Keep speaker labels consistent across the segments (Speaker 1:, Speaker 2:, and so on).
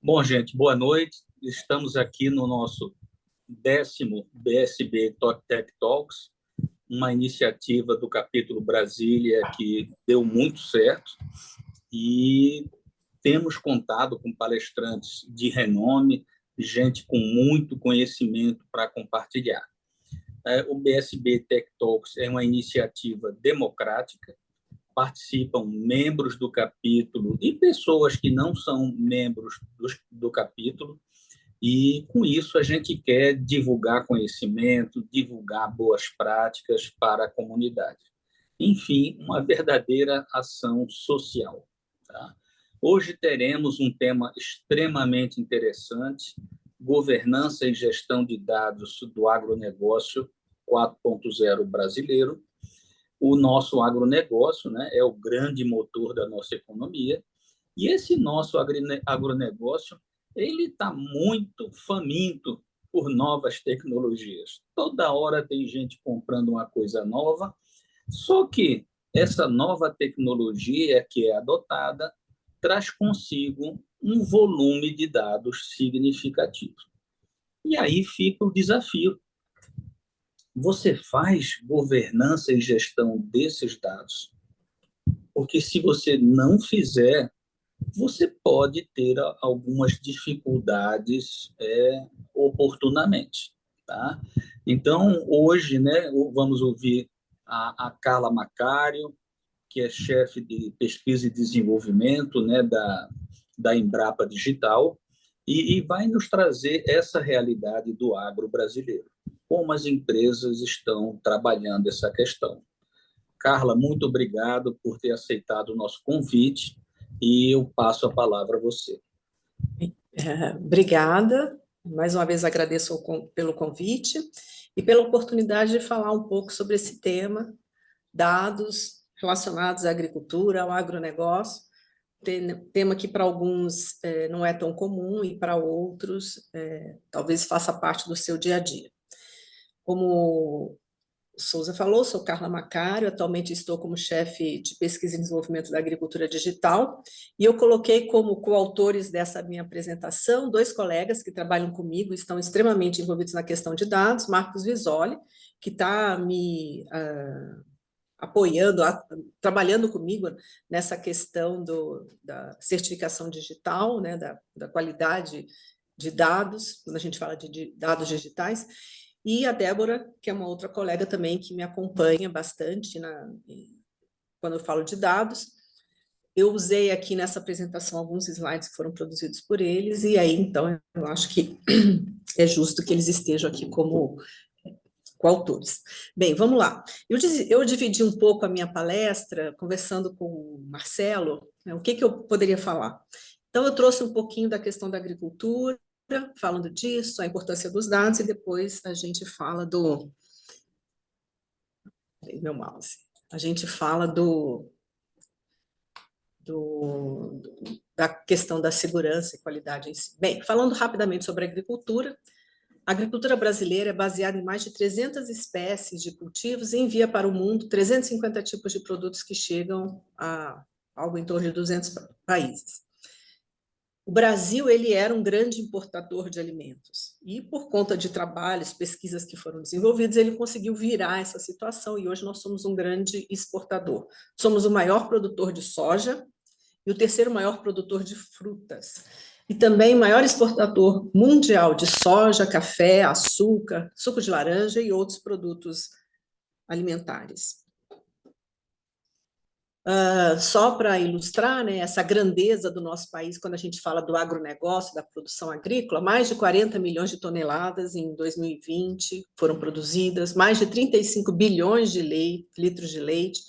Speaker 1: Bom, gente, boa noite. Estamos aqui no nosso 10º BSB Tech Talks, uma iniciativa do capítulo Brasília que deu muito certo e temos contado com palestrantes de renome, gente com muito conhecimento para compartilhar. O BSB Tech Talks é uma iniciativa democrática, participam membros do capítulo e pessoas que não são membros do capítulo, e com isso a gente quer divulgar conhecimento, divulgar boas práticas para a comunidade. Enfim, uma verdadeira ação social. Tá? Hoje teremos um tema extremamente interessante: governança e gestão de dados do agronegócio 4.0 brasileiro. O nosso agronegócio, né, é o grande motor da nossa economia, e esse nosso agronegócio ele está muito faminto por novas tecnologias. Toda hora tem gente comprando uma coisa nova, só que essa nova tecnologia que é adotada traz consigo um volume de dados significativo. E aí fica o desafio: você faz governança e gestão desses dados? Porque se você não fizer, você pode ter algumas dificuldades oportunamente. Tá? Então, hoje, né, vamos ouvir a Carla Macário, que é chefe de pesquisa e desenvolvimento, né, da Embrapa Digital, e vai nos trazer essa realidade do agro brasileiro, como as empresas estão trabalhando essa questão. Carla, muito obrigado por ter aceitado o nosso convite e eu passo a palavra a você.
Speaker 2: Obrigada. Mais uma vez agradeço pelo convite e pela oportunidade de falar um pouco sobre esse tema, dados relacionados à agricultura, ao agronegócio, tema que para alguns não é tão comum e para outros talvez faça parte do seu dia a dia. Como o Souza falou, sou Carla Macário, atualmente estou como chefe de pesquisa e desenvolvimento da agricultura digital, e eu coloquei como coautores dessa minha apresentação dois colegas que trabalham comigo, estão extremamente envolvidos na questão de dados: Marcos Visoli, que está me apoiando, trabalhando comigo nessa questão da certificação digital, né, da qualidade de dados, quando a gente fala de dados digitais, e a Débora, que é uma outra colega também que me acompanha bastante quando eu falo de dados. Eu usei aqui nessa apresentação alguns slides que foram produzidos por eles, e aí, então, eu acho que é justo que eles estejam aqui como coautores. Bem, vamos lá. Eu dividi um pouco a minha palestra, conversando com o Marcelo, né, o que eu poderia falar. Então, eu trouxe um pouquinho da questão da agricultura, falando disso, a importância dos dados, e depois a gente fala meu mouse. A gente fala da questão da segurança e qualidade em si. Bem, falando rapidamente sobre a agricultura brasileira é baseada em mais de 300 espécies de cultivos e envia para o mundo 350 tipos de produtos que chegam a algo em torno de 200 países. O Brasil ele era um grande importador de alimentos e, por conta de trabalhos, pesquisas que foram desenvolvidos, ele conseguiu virar essa situação e hoje nós somos um grande exportador. Somos o maior produtor de soja e o terceiro maior produtor de frutas. E também maior exportador mundial de soja, café, açúcar, suco de laranja e outros produtos alimentares. Só para ilustrar, né, essa grandeza do nosso país, quando a gente fala do agronegócio, da produção agrícola, mais de 40 milhões de toneladas em 2020 foram produzidas, mais de 35 bilhões de litros de leite,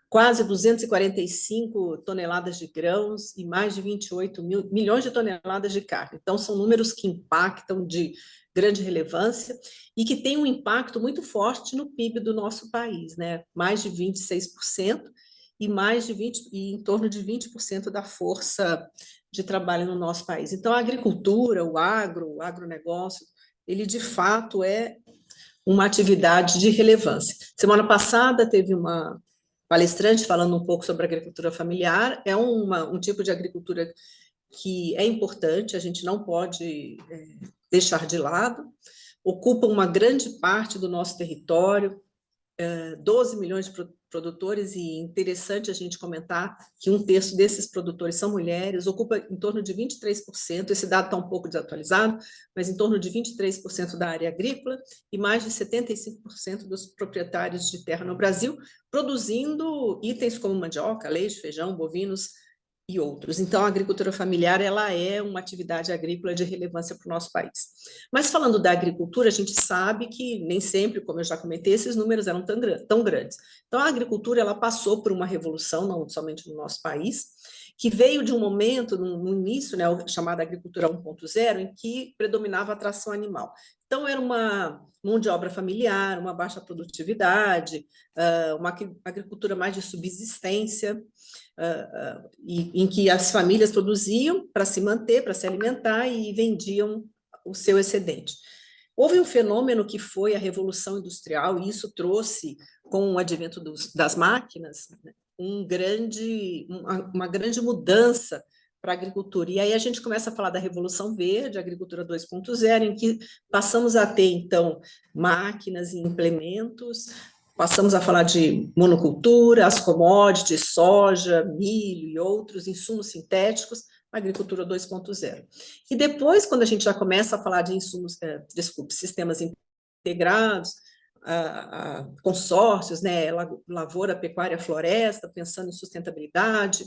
Speaker 2: quase 245 toneladas de grãos e mais de 28 milhões de toneladas de carne. Então, são números que impactam de grande relevância e que têm um impacto muito forte no PIB do nosso país, né? Mais de 26%, e em torno de 20% da força de trabalho no nosso país. Então, a agricultura, o agronegócio, ele de fato é uma atividade de relevância. Semana passada teve uma palestrante falando um pouco sobre a agricultura familiar, é um tipo de agricultura que é importante, a gente não pode deixar de lado, ocupa uma grande parte do nosso território, 12 milhões de produtores, e interessante a gente comentar que 1/3 desses produtores são mulheres, ocupa em torno de 23%, esse dado está um pouco desatualizado, mas em torno de 23% da área agrícola, e mais de 75% dos proprietários de terra no Brasil, produzindo itens como mandioca, leite, feijão, bovinos, e outros. Então, a agricultura familiar, ela é uma atividade agrícola de relevância para o nosso país. Mas falando da agricultura, a gente sabe que nem sempre, como eu já comentei, esses números eram tão grandes. Então, a agricultura, ela passou por uma revolução, não somente no nosso país, que veio de um momento, no início, né, chamada agricultura 1.0, em que predominava a tração animal. Então, era uma mão de obra familiar, uma baixa produtividade, uma agricultura mais de subsistência, em que as famílias produziam para se manter, para se alimentar, e vendiam o seu excedente. Houve um fenômeno que foi a Revolução Industrial, e isso trouxe, com o advento das máquinas, uma grande mudança para a agricultura. E aí a gente começa a falar da Revolução Verde, a agricultura 2.0, em que passamos a ter, então, máquinas e implementos, passamos a falar de monocultura, as commodities, soja, milho e outros insumos sintéticos, agricultura 2.0. E depois, quando a gente já começa a falar de sistemas integrados, consórcios, né, lavoura, pecuária, floresta, pensando em sustentabilidade,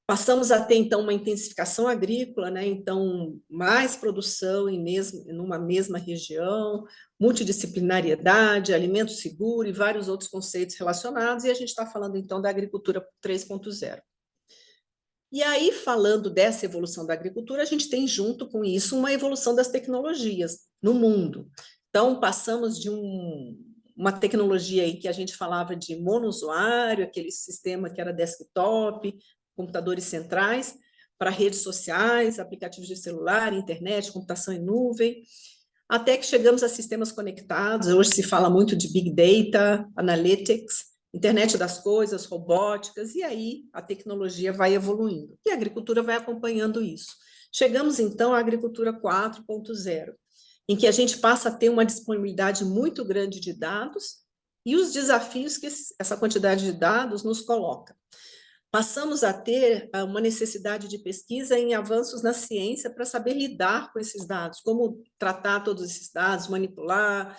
Speaker 2: passamos a ter, então, uma intensificação agrícola, né? Então, mais produção numa mesma região, multidisciplinariedade, alimento seguro e vários outros conceitos relacionados, e a gente está falando, então, da agricultura 3.0. E aí, falando dessa evolução da agricultura, a gente tem junto com isso uma evolução das tecnologias no mundo. Então, passamos de uma tecnologia em que a gente falava de monousuário, aquele sistema que era desktop, computadores centrais, para redes sociais, aplicativos de celular, internet, computação em nuvem, até que chegamos a sistemas conectados. Hoje se fala muito de Big Data, Analytics, internet das coisas, robóticas, e aí a tecnologia vai evoluindo, e a agricultura vai acompanhando isso. Chegamos, então, à agricultura 4.0, em que a gente passa a ter uma disponibilidade muito grande de dados e os desafios que essa quantidade de dados nos coloca. Passamos a ter uma necessidade de pesquisa em avanços na ciência para saber lidar com esses dados, como tratar todos esses dados, manipular,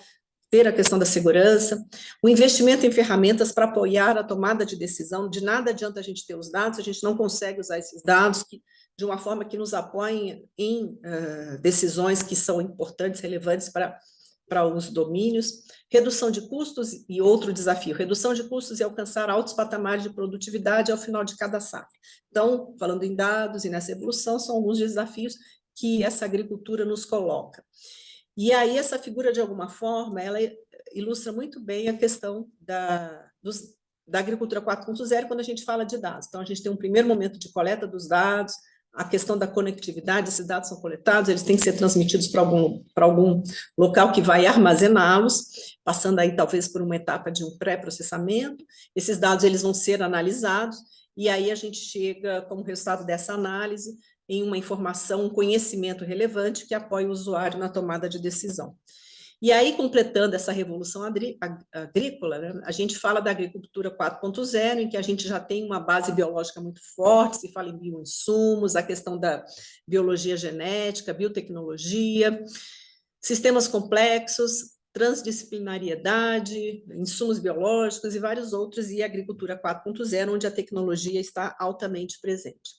Speaker 2: ter a questão da segurança, o investimento em ferramentas para apoiar a tomada de decisão. De nada adianta a gente ter os dados, a gente não consegue usar esses dados de uma forma que nos apoiem em decisões que são importantes, relevantes para os domínios. Redução de custos e outro desafio, redução de custos e alcançar altos patamares de produtividade ao final de cada safra. Então, falando em dados e nessa evolução, são alguns desafios que essa agricultura nos coloca. E aí essa figura, de alguma forma, ela ilustra muito bem a questão da agricultura 4.0 quando a gente fala de dados. Então, a gente tem um primeiro momento de coleta dos dados, a questão da conectividade, esses dados são coletados, eles têm que ser transmitidos para algum local que vai armazená-los, passando aí talvez por uma etapa de um pré-processamento. Esses dados eles vão ser analisados, e aí a gente chega, como resultado dessa análise, em uma informação, um conhecimento relevante que apoia o usuário na tomada de decisão. E aí, completando essa revolução agrícola, né, a gente fala da agricultura 4.0, em que a gente já tem uma base biológica muito forte, se fala em bioinsumos, a questão da biologia genética, biotecnologia, sistemas complexos, transdisciplinariedade, insumos biológicos e vários outros, e a agricultura 4.0, onde a tecnologia está altamente presente.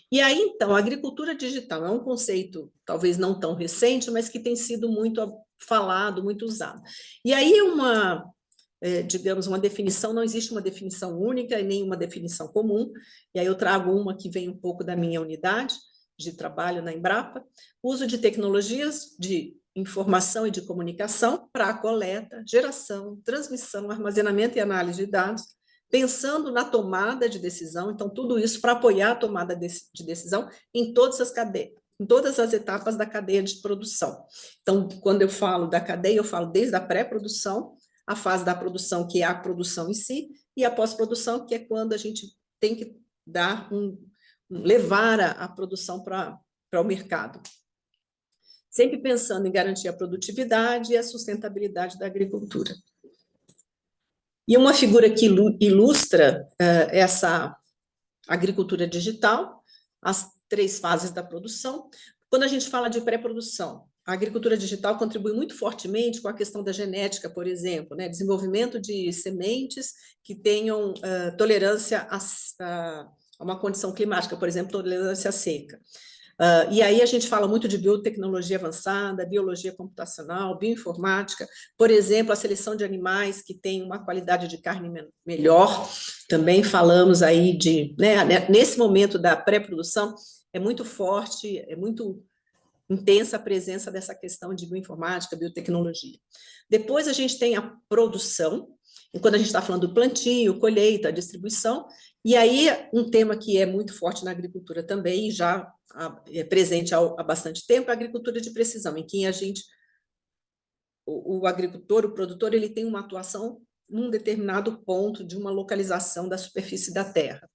Speaker 2: E aí, então, a agricultura digital é um conceito, talvez não tão recente, mas que tem sido muito falado, muito usado. E aí, digamos, uma definição, não existe uma definição única e nem uma definição comum, e aí eu trago uma que vem um pouco da minha unidade de trabalho na Embrapa: uso de tecnologias de informação e de comunicação para a coleta, geração, transmissão, armazenamento e análise de dados, pensando na tomada de decisão. Então, tudo isso para apoiar a tomada de decisão em todas as cadeias, em todas as etapas da cadeia de produção. Então, quando eu falo da cadeia, eu falo desde a pré-produção, a fase da produção, que é a produção em si, e a pós-produção, que é quando a gente tem que dar levar a produção para o mercado. Sempre pensando em garantir a produtividade e a sustentabilidade da agricultura. E uma figura que ilustra essa agricultura digital, as 3 fases da produção. Quando a gente fala de pré-produção, a agricultura digital contribui muito fortemente com a questão da genética, por exemplo, né? Desenvolvimento de sementes que tenham tolerância a uma condição climática, por exemplo, tolerância à seca. E aí a gente fala muito de biotecnologia avançada, biologia computacional, bioinformática, por exemplo, a seleção de animais que têm uma qualidade de carne melhor. Também falamos aí de, né, nesse momento da pré-produção, é muito forte, é muito intensa a presença dessa questão de bioinformática, biotecnologia. Depois a gente tem a produção, e quando a gente está falando do plantio, colheita, distribuição, e aí um tema que é muito forte na agricultura também, já é presente há bastante tempo, é a agricultura de precisão, em que o agricultor, o produtor, ele tem uma atuação num determinado ponto de uma localização da superfície da terra.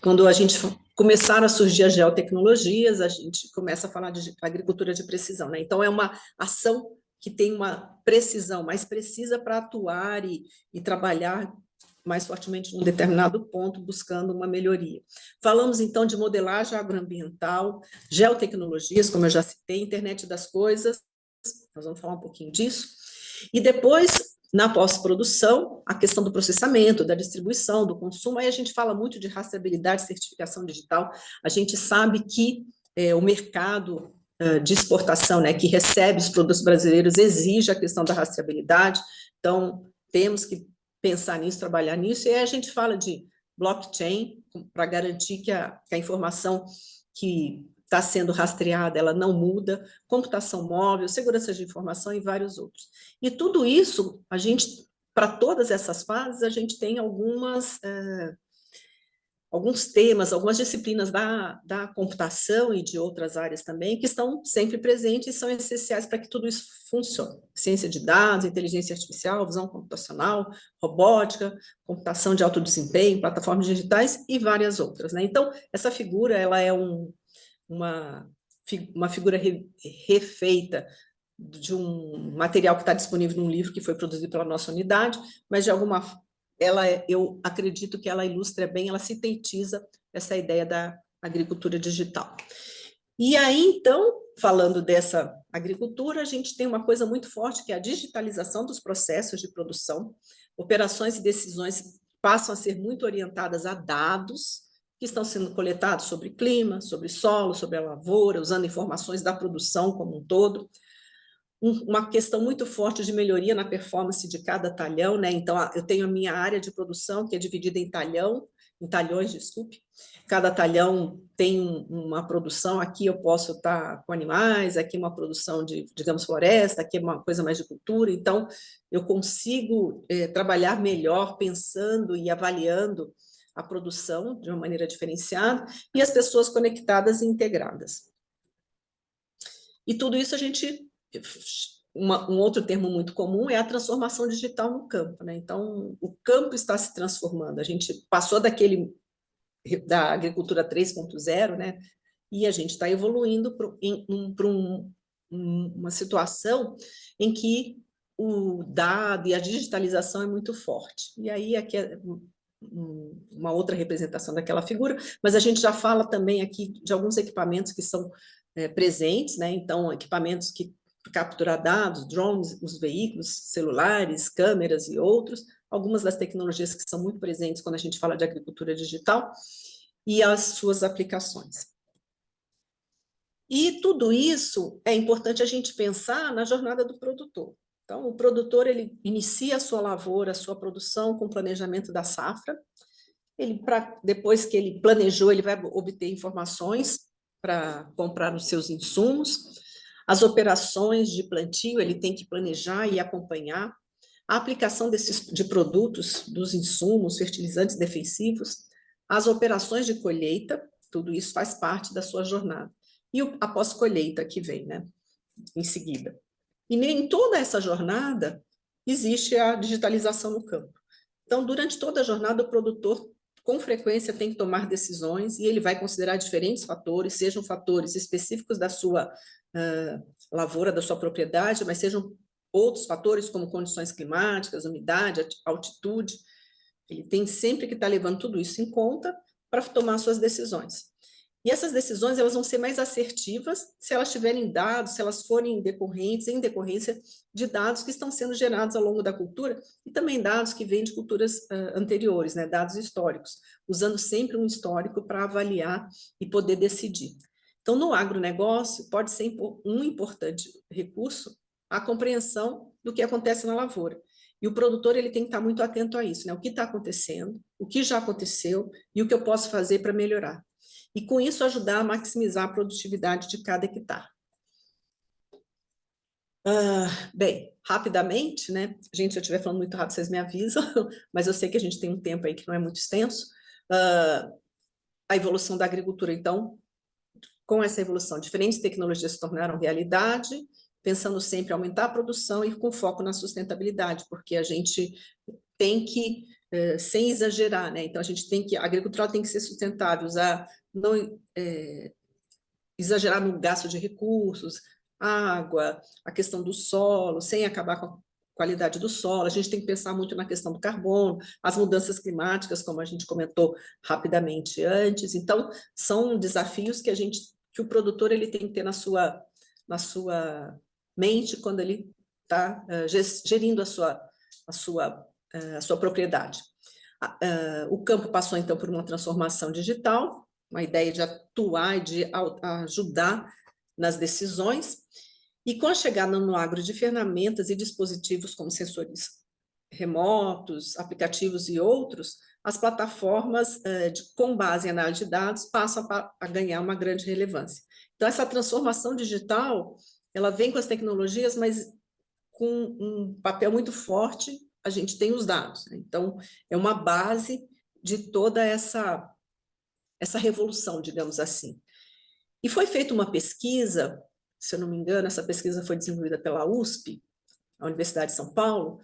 Speaker 2: Quando a gente começaram a surgir as geotecnologias, a gente começa a falar de agricultura de precisão, né? Então, é uma ação que tem uma precisão mais precisa para atuar e trabalhar mais fortemente num determinado ponto, buscando uma melhoria. Falamos, então, de modelagem agroambiental, geotecnologias, como eu já citei, internet das coisas, nós vamos falar um pouquinho disso, e depois, na pós-produção, a questão do processamento, da distribuição, do consumo, aí a gente fala muito de rastreabilidade, certificação digital, a gente sabe que o mercado de exportação, né, que recebe os produtos brasileiros, exige a questão da rastreabilidade, então temos que pensar nisso, trabalhar nisso, e aí a gente fala de blockchain, para garantir que a informação que está sendo rastreada, ela não muda, computação móvel, segurança de informação e vários outros. E tudo isso, a gente, para todas essas fases, a gente tem alguns temas, algumas disciplinas da computação e de outras áreas também, que estão sempre presentes e são essenciais para que tudo isso funcione. Ciência de dados, inteligência artificial, visão computacional, robótica, computação de alto desempenho, plataformas digitais e várias outras, né? Então, essa figura, ela é uma figura refeita de um material que está disponível num livro que foi produzido pela nossa unidade, mas de alguma eu acredito que ela ilustra bem, ela sintetiza essa ideia da agricultura digital. E aí, então, falando dessa agricultura, a gente tem uma coisa muito forte, que é a digitalização dos processos de produção. Operações e decisões passam a ser muito orientadas a dados que estão sendo coletados sobre clima, sobre solo, sobre a lavoura, usando informações da produção como um todo. Uma questão muito forte de melhoria na performance de cada talhão, né? Então, eu tenho a minha área de produção, que é dividida em talhões, desculpe. Cada talhão tem uma produção, aqui eu posso estar com animais, aqui uma produção de, digamos, floresta, aqui é uma coisa mais de cultura, então eu consigo trabalhar melhor pensando e avaliando a produção de uma maneira diferenciada e as pessoas conectadas e integradas. E tudo isso a gente... um outro termo muito comum é a transformação digital no campo, né? Então, o campo está se transformando, a gente passou da agricultura 3.0, né? E a gente está evoluindo para uma situação em que o dado e a digitalização é muito forte. E aí, aqui é uma outra representação daquela figura, mas a gente já fala também aqui de alguns equipamentos que são presentes, né? Então, equipamentos que capturar dados, drones, os veículos, celulares, câmeras e outros, algumas das tecnologias que são muito presentes quando a gente fala de agricultura digital e as suas aplicações. E tudo isso é importante a gente pensar na jornada do produtor. Então, o produtor, ele inicia a sua lavoura, a sua produção com planejamento da safra. Depois que ele planejou, ele vai obter informações para comprar os seus insumos. As operações de plantio, ele tem que planejar e acompanhar. A aplicação de produtos, dos insumos, fertilizantes defensivos. As operações de colheita, tudo isso faz parte da sua jornada. E a pós-colheita que vem, né, em seguida. E em toda essa jornada, existe a digitalização no campo. Então, durante toda a jornada, o produtor com frequência tem que tomar decisões, e ele vai considerar diferentes fatores, sejam fatores específicos da sua lavoura, da sua propriedade, mas sejam outros fatores como condições climáticas, umidade, altitude. Ele tem sempre que estar levando tudo isso em conta para tomar suas decisões. E essas decisões, elas vão ser mais assertivas se elas tiverem dados, se elas forem decorrentes, em decorrência de dados que estão sendo gerados ao longo da cultura, e também dados que vêm de culturas anteriores, né, dados históricos, usando sempre um histórico para avaliar e poder decidir. Então, no agronegócio, pode ser um importante recurso a compreensão do que acontece na lavoura. E o produtor ele tem que estar muito atento a isso, né? O que está acontecendo, o que já aconteceu e o que eu posso fazer para melhorar. E com isso ajudar a maximizar a produtividade de cada hectare. Bem, rapidamente, né? Gente, se eu estiver falando muito rápido, vocês me avisam, mas eu sei que a gente tem um tempo aí que não é muito extenso. A evolução da agricultura, então, com essa evolução, diferentes tecnologias se tornaram realidade, pensando sempre em aumentar a produção e com foco na sustentabilidade, porque a gente tem que, sem exagerar, né? Então, a agricultura tem que ser sustentável, não exagerar no gasto de recursos, água, a questão do solo, sem acabar com a qualidade do solo. A gente tem que pensar muito na questão do carbono, as mudanças climáticas, como a gente comentou rapidamente antes. Então, são desafios que o produtor ele tem que ter na sua mente quando ele está gerindo a sua propriedade. O campo passou, então, por uma transformação digital, uma ideia de atuar e de ajudar nas decisões, e com a chegada no agro de ferramentas e dispositivos como sensores remotos, aplicativos e outros, as plataformas com base em análise de dados passam a ganhar uma grande relevância. Então, essa transformação digital, ela vem com as tecnologias, mas com um papel muito forte, a gente tem os dados, né? Então, é uma base de toda essa revolução, digamos assim. E foi feita uma pesquisa, se eu não me engano, essa pesquisa foi desenvolvida pela USP, a Universidade de São Paulo,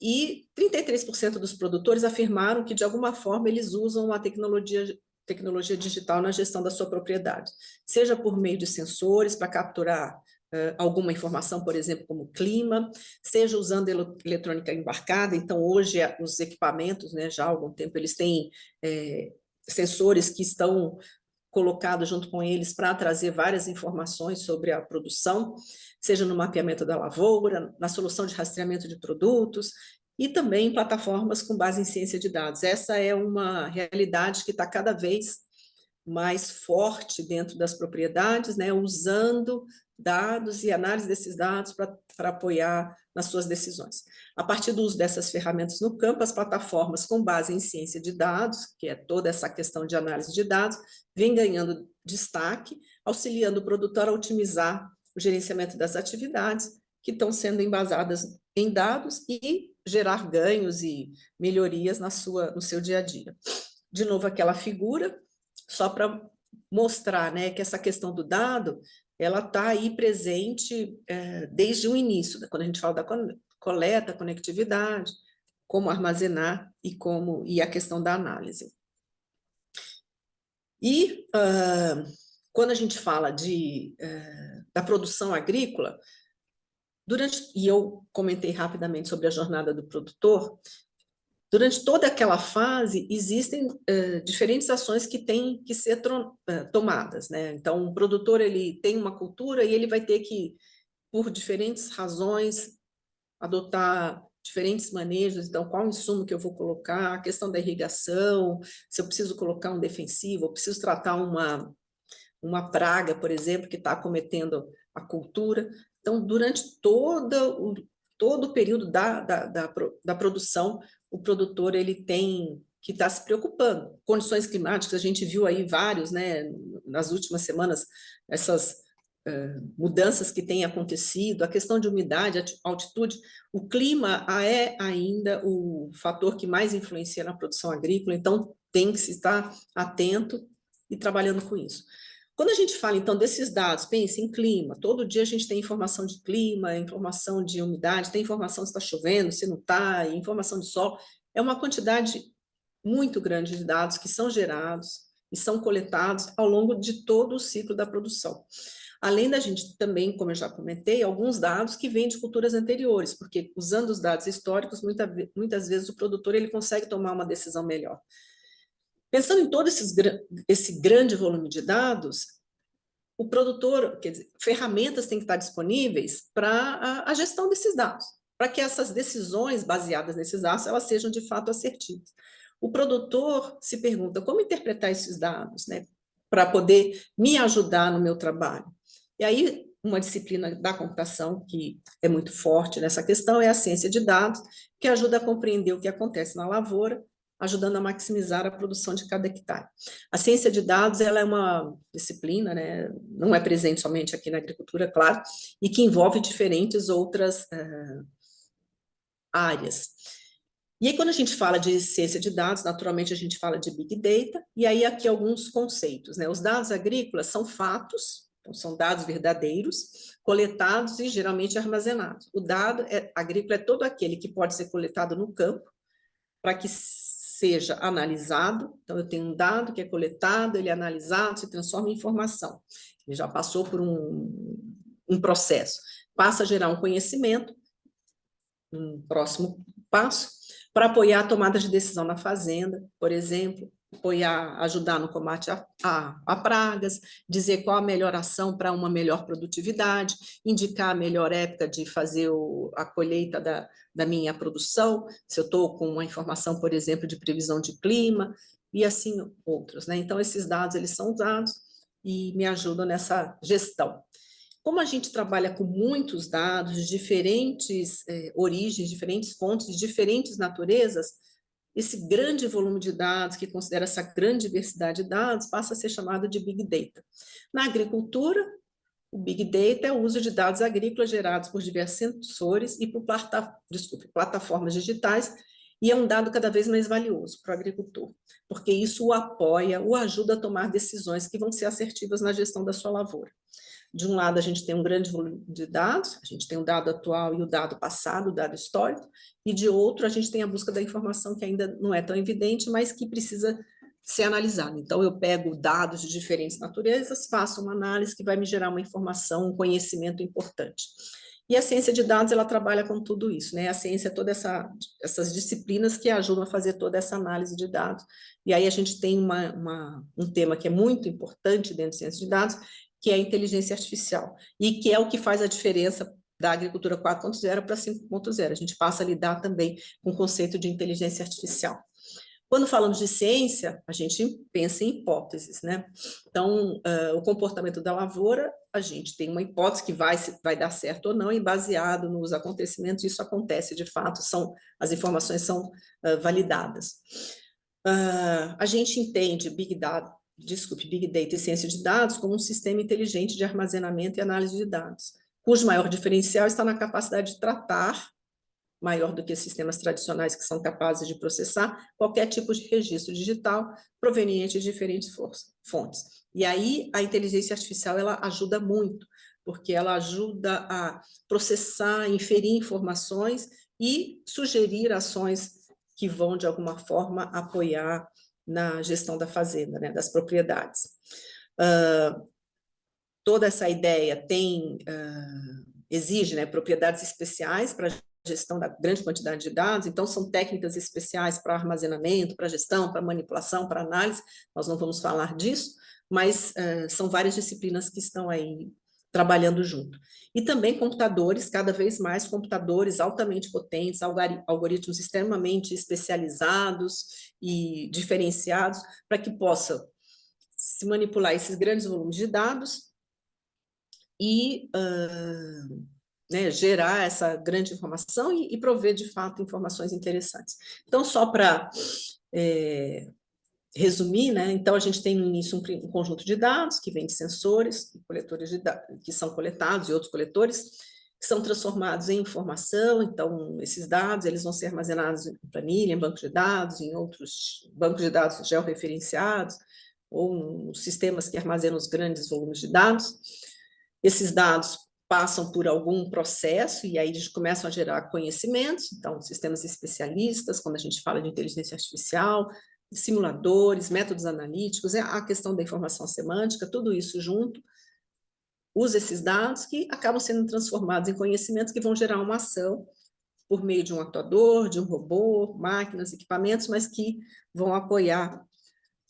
Speaker 2: e 33% dos produtores afirmaram que, de alguma forma, eles usam a tecnologia digital na gestão da sua propriedade, seja por meio de sensores para capturar alguma informação, por exemplo, como clima, seja usando eletrônica embarcada. Então, hoje, os equipamentos, né, já há algum tempo, eles têm sensores que estão colocados junto com eles para trazer várias informações sobre a produção, seja no mapeamento da lavoura, na solução de rastreamento de produtos, e também em plataformas com base em ciência de dados. Essa é uma realidade que está cada vez mais forte dentro das propriedades, né, usando dados e análise desses dados para apoiar nas suas decisões. A partir do uso dessas ferramentas no campo, as plataformas com base em ciência de dados, que é toda essa questão de análise de dados, vem ganhando destaque, auxiliando o produtor a otimizar o gerenciamento das atividades que estão sendo embasadas em dados e gerar ganhos e melhorias no seu dia a dia. De novo, aquela figura, só para mostrar, né, que essa questão do dado, ela está aí presente desde o início, quando a gente fala da coleta, conectividade, como armazenar e a questão da análise. E quando a gente fala da produção agrícola, e eu comentei rapidamente sobre a jornada do produtor, durante toda aquela fase, existem diferentes ações que têm que ser tomadas, né? Então, o produtor ele tem uma cultura e ele vai ter que, por diferentes razões, adotar diferentes manejos. Então, qual insumo que eu vou colocar, a questão da irrigação, se eu preciso colocar um defensivo, eu preciso tratar uma praga, por exemplo, que está acometendo a cultura. Então, durante todo o período da produção, o produtor ele tem que estar se preocupando. Condições climáticas, a gente viu aí vários, né, nas últimas semanas, essas mudanças que têm acontecido, a questão de umidade, altitude. O clima é ainda o fator que mais influencia na produção agrícola, então tem que se estar atento e trabalhando com isso. Quando a gente fala, então, desses dados, pense em clima, todo dia a gente tem informação de clima, informação de umidade, tem informação se está chovendo, se não está, informação de sol, é uma quantidade muito grande de dados que são gerados e são coletados ao longo de todo o ciclo da produção. Além da gente também, como eu já comentei, alguns dados que vêm de culturas anteriores, porque usando os dados históricos, muitas vezes o produtor ele consegue tomar uma decisão melhor. Pensando em todo esse grande volume de dados, o produtor, quer dizer, ferramentas têm que estar disponíveis para a gestão desses dados, para que essas decisões baseadas nesses dados, elas sejam de fato assertivas. O produtor se pergunta como interpretar esses dados, né, para poder me ajudar no meu trabalho. E aí, uma disciplina da computação que é muito forte nessa questão é a ciência de dados, que ajuda a compreender o que acontece na lavoura, ajudando a maximizar a produção de cada hectare. A ciência de dados ela é uma disciplina, né, não é presente somente aqui na agricultura, claro, e que envolve diferentes outras áreas. E aí, quando a gente fala de ciência de dados, naturalmente a gente fala de Big Data, e aí aqui alguns conceitos, né? Os dados agrícolas são fatos, então são dados verdadeiros, coletados e geralmente armazenados. O dado agrícola é todo aquele que pode ser coletado no campo, para que seja analisado. Então, eu tenho um dado que é coletado, ele é analisado, se transforma em informação. Ele já passou por um processo, passa a gerar um conhecimento, um próximo passo, para apoiar a tomada de decisão na fazenda, por exemplo, ajudar no combate a pragas, dizer qual a melhor ação para uma melhor produtividade, indicar a melhor época de fazer a colheita da minha produção, se eu estou com uma informação, por exemplo, de previsão de clima, e assim outros, né? Então, esses dados, eles são usados e me ajudam nessa gestão. Como a gente trabalha com muitos dados de diferentes origens, diferentes fontes, de diferentes naturezas, esse grande volume de dados, que considera essa grande diversidade de dados, passa a ser chamado de Big Data. Na agricultura, o Big Data é o uso de dados agrícolas gerados por diversos sensores e por plataformas digitais, e é um dado cada vez mais valioso para o agricultor, porque isso o apoia, o ajuda a tomar decisões que vão ser assertivas na gestão da sua lavoura. De um lado, a gente tem um grande volume de dados, a gente tem o dado atual e o dado passado, o dado histórico, e de outro, a gente tem a busca da informação que ainda não é tão evidente, mas que precisa ser analisada. Então, eu pego dados de diferentes naturezas, faço uma análise que vai me gerar uma informação, um conhecimento importante. E a ciência de dados, ela trabalha com tudo isso, né? A ciência é todas essas disciplinas que ajudam a fazer toda essa análise de dados. E aí a gente tem um tema que é muito importante dentro de ciência de dados, que é a inteligência artificial, e que é o que faz a diferença da agricultura 4.0 para 5.0. A gente passa a lidar também com o conceito de inteligência artificial. Quando falamos de ciência, a gente pensa em hipóteses, né? Então, o comportamento da lavoura, a gente tem uma hipótese que vai dar certo ou não, e baseado nos acontecimentos, isso acontece de fato, as informações são validadas. A gente entende Big Data e ciência de dados como um sistema inteligente de armazenamento e análise de dados, cujo maior diferencial está na capacidade de tratar, maior do que sistemas tradicionais que são capazes de processar qualquer tipo de registro digital proveniente de diferentes fontes. E aí a inteligência artificial ela ajuda muito, porque ela ajuda a processar, inferir informações e sugerir ações que vão, de alguma forma, apoiar na gestão da fazenda, né, das propriedades. Toda essa ideia exige, né, propriedades especiais para gestão da grande quantidade de dados, então são técnicas especiais para armazenamento, para gestão, para manipulação, para análise, nós não vamos falar disso, mas são várias disciplinas que estão aí trabalhando junto. E também computadores, cada vez mais computadores altamente potentes, algoritmos extremamente especializados e diferenciados, para que possa se manipular esses grandes volumes de dados e né, gerar essa grande informação e prover, de fato, informações interessantes. Então, só para resumir, né, então a gente tem no início um conjunto de dados que vem de sensores, coletores de dados, que são coletados e outros coletores, que são transformados em informação. Então, esses dados eles vão ser armazenados em planilha, em banco de dados, em outros bancos de dados georreferenciados, ou nos sistemas que armazenam os grandes volumes de dados. Esses dados passam por algum processo e aí eles começam a gerar conhecimentos, então sistemas especialistas, quando a gente fala de inteligência artificial, simuladores, métodos analíticos, a questão da informação semântica, tudo isso junto, usa esses dados que acabam sendo transformados em conhecimentos que vão gerar uma ação por meio de um atuador, de um robô, máquinas, equipamentos, mas que vão apoiar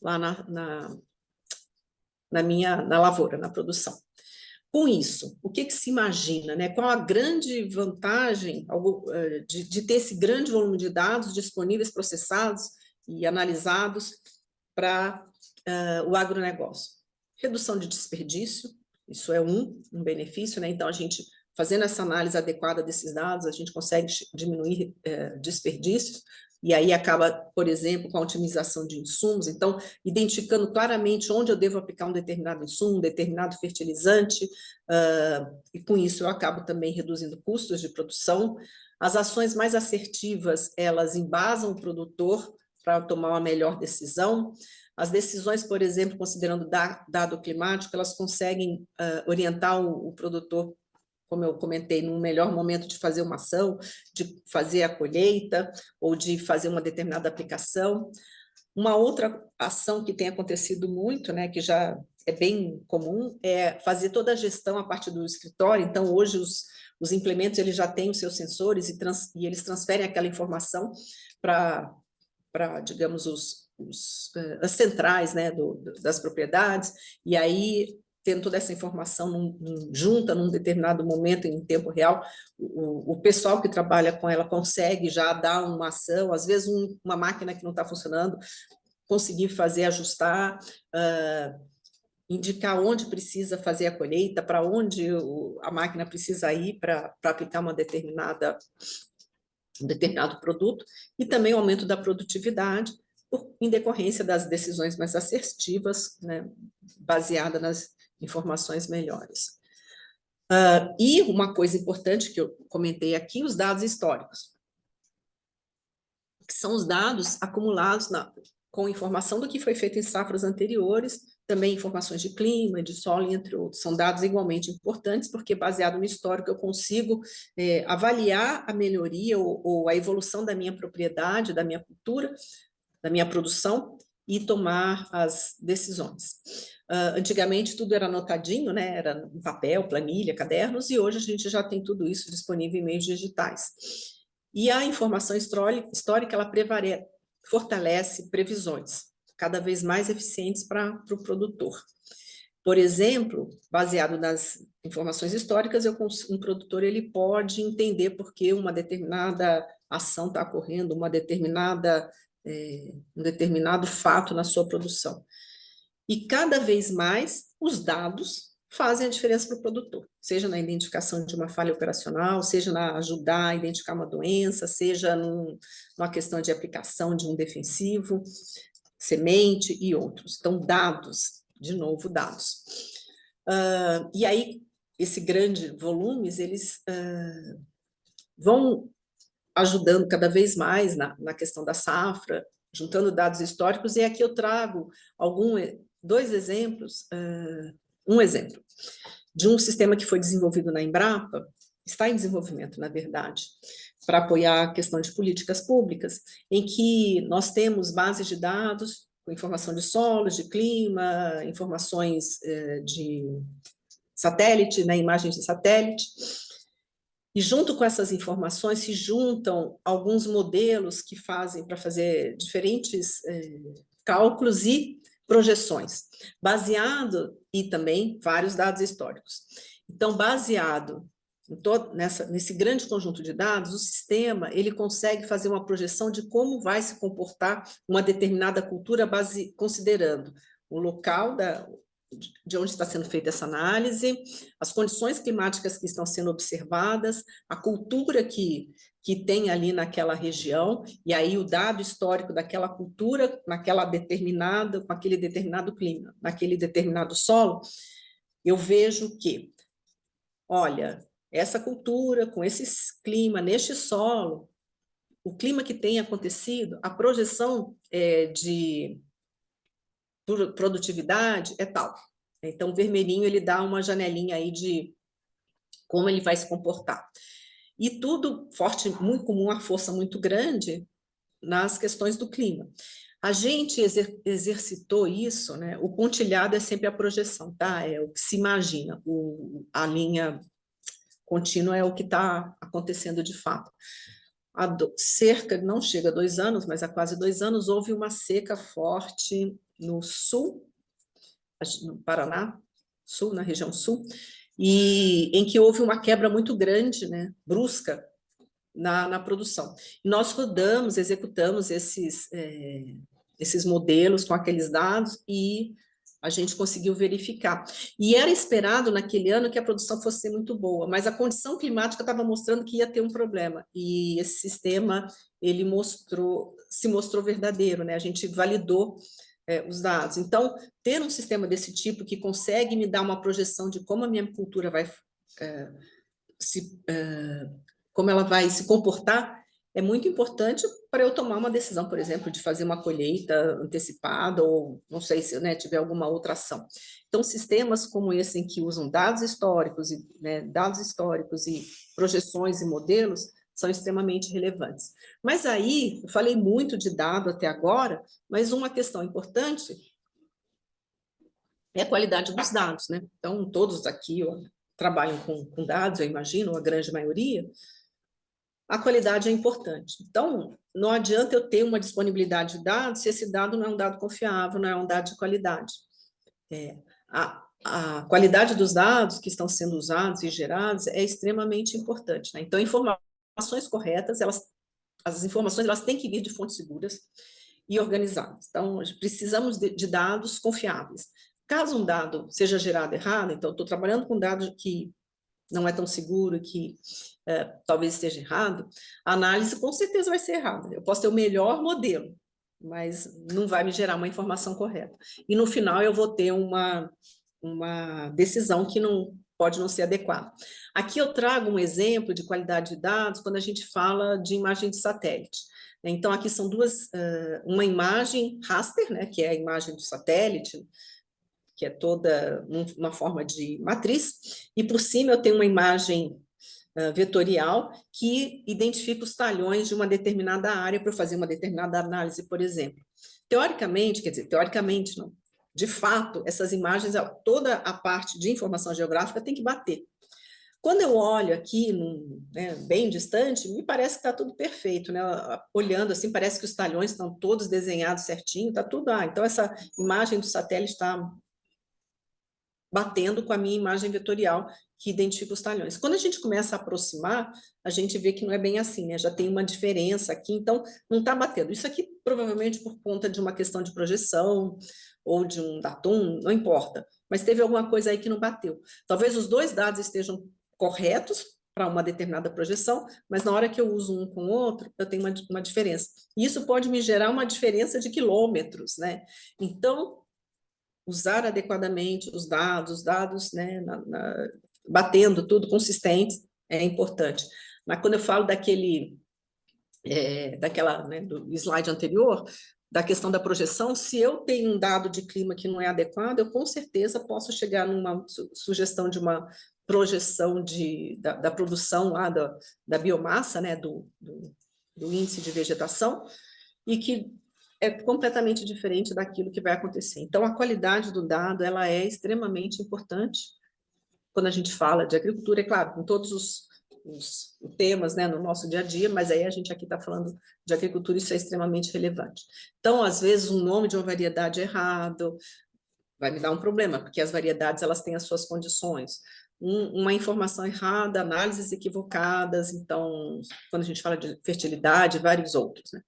Speaker 2: lá na lavoura, na produção. Com isso, o que se imagina, né? Qual a grande vantagem de ter esse grande volume de dados disponíveis, processados e analisados para o agronegócio? Redução de desperdício, isso é um benefício, né? Então, a gente, fazendo essa análise adequada desses dados, a gente consegue diminuir desperdícios, e aí acaba, por exemplo, com a otimização de insumos, então, identificando claramente onde eu devo aplicar um determinado insumo, um determinado fertilizante, e com isso eu acabo também reduzindo custos de produção. As ações mais assertivas, elas embasam o produtor para tomar uma melhor decisão. As decisões, por exemplo, considerando dado climático, elas conseguem orientar o produtor, como eu comentei, num melhor momento de fazer uma ação, de fazer a colheita ou de fazer uma determinada aplicação. Uma outra ação que tem acontecido muito, né, que já é bem comum, é fazer toda a gestão a partir do escritório. Então, hoje, os implementos eles já têm os seus sensores e eles transferem aquela informação para digamos, as centrais, né, das propriedades, e aí, tendo toda essa informação junta num determinado momento, em tempo real, o pessoal que trabalha com ela consegue já dar uma ação, às vezes uma máquina que não está funcionando, conseguir fazer, ajustar, indicar onde precisa fazer a colheita, para onde a máquina precisa ir para aplicar um determinado produto, e também o aumento da produtividade, em decorrência das decisões mais assertivas, né, baseada nas informações melhores. E uma coisa importante que eu comentei aqui, os dados históricos, que são os dados acumulados com informação do que foi feito em safras anteriores, também informações de clima, de solo, entre outros. São dados igualmente importantes, porque baseado no histórico eu consigo avaliar a melhoria ou a evolução da minha propriedade, da minha cultura, da minha produção, e tomar as decisões. Antigamente tudo era anotadinho, né? Era em papel, planilha, cadernos, e hoje a gente já tem tudo isso disponível em meios digitais. E a informação histórica, ela fortalece previsões cada vez mais eficientes para o produtor. Por exemplo, baseado nas informações históricas, um produtor ele pode entender por que uma determinada ação está ocorrendo, um determinado fato na sua produção. E cada vez mais os dados fazem a diferença para o produtor, seja na identificação de uma falha operacional, seja na ajudar a identificar uma doença, seja numa questão de aplicação de um defensivo, semente e outros. Então, dados, de novo, dados. E aí, esse grande volumes, eles vão ajudando cada vez mais na questão da safra, juntando dados históricos, e aqui eu trago dois exemplos, um exemplo de um sistema que foi desenvolvido na Embrapa, está em desenvolvimento, na verdade, para apoiar a questão de políticas públicas, em que nós temos bases de dados com informação de solos, de clima, informações de satélite, né, imagens de satélite, e junto com essas informações se juntam alguns modelos que fazem para fazer diferentes cálculos e projeções, baseado, e também vários dados históricos. Então, baseado nesse grande conjunto de dados, o sistema ele consegue fazer uma projeção de como vai se comportar uma determinada cultura, considerando o local de onde está sendo feita essa análise, as condições climáticas que estão sendo observadas, a cultura que tem ali naquela região, e aí o dado histórico daquela cultura, com aquele determinado clima, naquele determinado solo, eu vejo que, olha, essa cultura, com esse clima, neste solo, o clima que tem acontecido, a projeção de produtividade é tal. Então, o vermelhinho, ele dá uma janelinha aí de como ele vai se comportar. E tudo muito comum, uma força muito grande nas questões do clima. A gente exercitou isso, né? O pontilhado é sempre a projeção, tá? É o que se imagina, a linha contínua é o que está acontecendo de fato. Cerca, não chega a 2 anos, mas há quase 2 anos, houve uma seca forte no sul, no Paraná, sul, na região sul, e em que houve uma quebra muito grande, né, brusca, na produção. E nós rodamos, executamos esses modelos com aqueles dados e a gente conseguiu verificar. E era esperado naquele ano que a produção fosse muito boa, mas a condição climática estava mostrando que ia ter um problema. E esse sistema, ele se mostrou verdadeiro, né? A gente validou os dados. Então, ter um sistema desse tipo que consegue me dar uma projeção de como a minha cultura vai como ela vai se comportar, é muito importante para eu tomar uma decisão, por exemplo, de fazer uma colheita antecipada ou não sei se, né, tiver alguma outra ação. Então, sistemas como esse em que usam dados históricos e projeções e modelos são extremamente relevantes. Mas aí, eu falei muito de dado até agora, mas uma questão importante é a qualidade dos dados, né? Então, todos aqui trabalham com dados, eu imagino, a grande maioria. A qualidade é importante. Então, não adianta eu ter uma disponibilidade de dados se esse dado não é um dado confiável, não é um dado de qualidade. A qualidade dos dados que estão sendo usados e gerados é extremamente importante, né? Então, informações corretas, as informações elas têm que vir de fontes seguras e organizadas. Então, precisamos de dados confiáveis. Caso um dado seja gerado errado, então, estou trabalhando com dados que não é tão seguro, que talvez esteja errado, a análise com certeza vai ser errada. Eu posso ter o melhor modelo, mas não vai me gerar uma informação correta. E no final eu vou ter uma decisão que não pode não ser adequada. Aqui eu trago um exemplo de qualidade de dados quando a gente fala de imagem de satélite. Então, aqui são uma imagem raster, né, que é a imagem do satélite, que é toda uma forma de matriz, e por cima eu tenho uma imagem vetorial que identifica os talhões de uma determinada área para fazer uma determinada análise, por exemplo. Teoricamente, quer dizer, teoricamente não, de fato, essas imagens, toda a parte de informação geográfica tem que bater. Quando eu olho aqui, né, bem distante, me parece que está tudo perfeito, né? Olhando assim, parece que os talhões estão todos desenhados certinho, está tudo. Então essa imagem do satélite está batendo com a minha imagem vetorial que identifica os talhões. Quando a gente começa a aproximar, a gente vê que não é bem assim, né? Já tem uma diferença aqui, então não está batendo. Isso aqui provavelmente por conta de uma questão de projeção ou de um datum, não importa. Mas teve alguma coisa aí que não bateu. Talvez os dois dados estejam corretos para uma determinada projeção, mas na hora que eu uso um com o outro, eu tenho uma diferença. E isso pode me gerar uma diferença de quilômetros, né? Então, usar adequadamente os dados, né, batendo tudo consistente, é importante. Mas quando eu falo daquela, né, do slide anterior, da questão da projeção, se eu tenho um dado de clima que não é adequado, eu com certeza posso chegar numa sugestão de uma projeção da produção lá da biomassa, né, do índice de vegetação, e que é completamente diferente daquilo que vai acontecer. Então, a qualidade do dado, ela é extremamente importante quando a gente fala de agricultura, é claro, com todos os temas, né, no nosso dia a dia, mas aí a gente aqui está falando de agricultura, isso é extremamente relevante. Então, às vezes, um nome de uma variedade errado vai me dar um problema, porque as variedades, elas têm as suas condições. Uma informação errada, análises equivocadas, então, quando a gente fala de fertilidade, vários outros, né?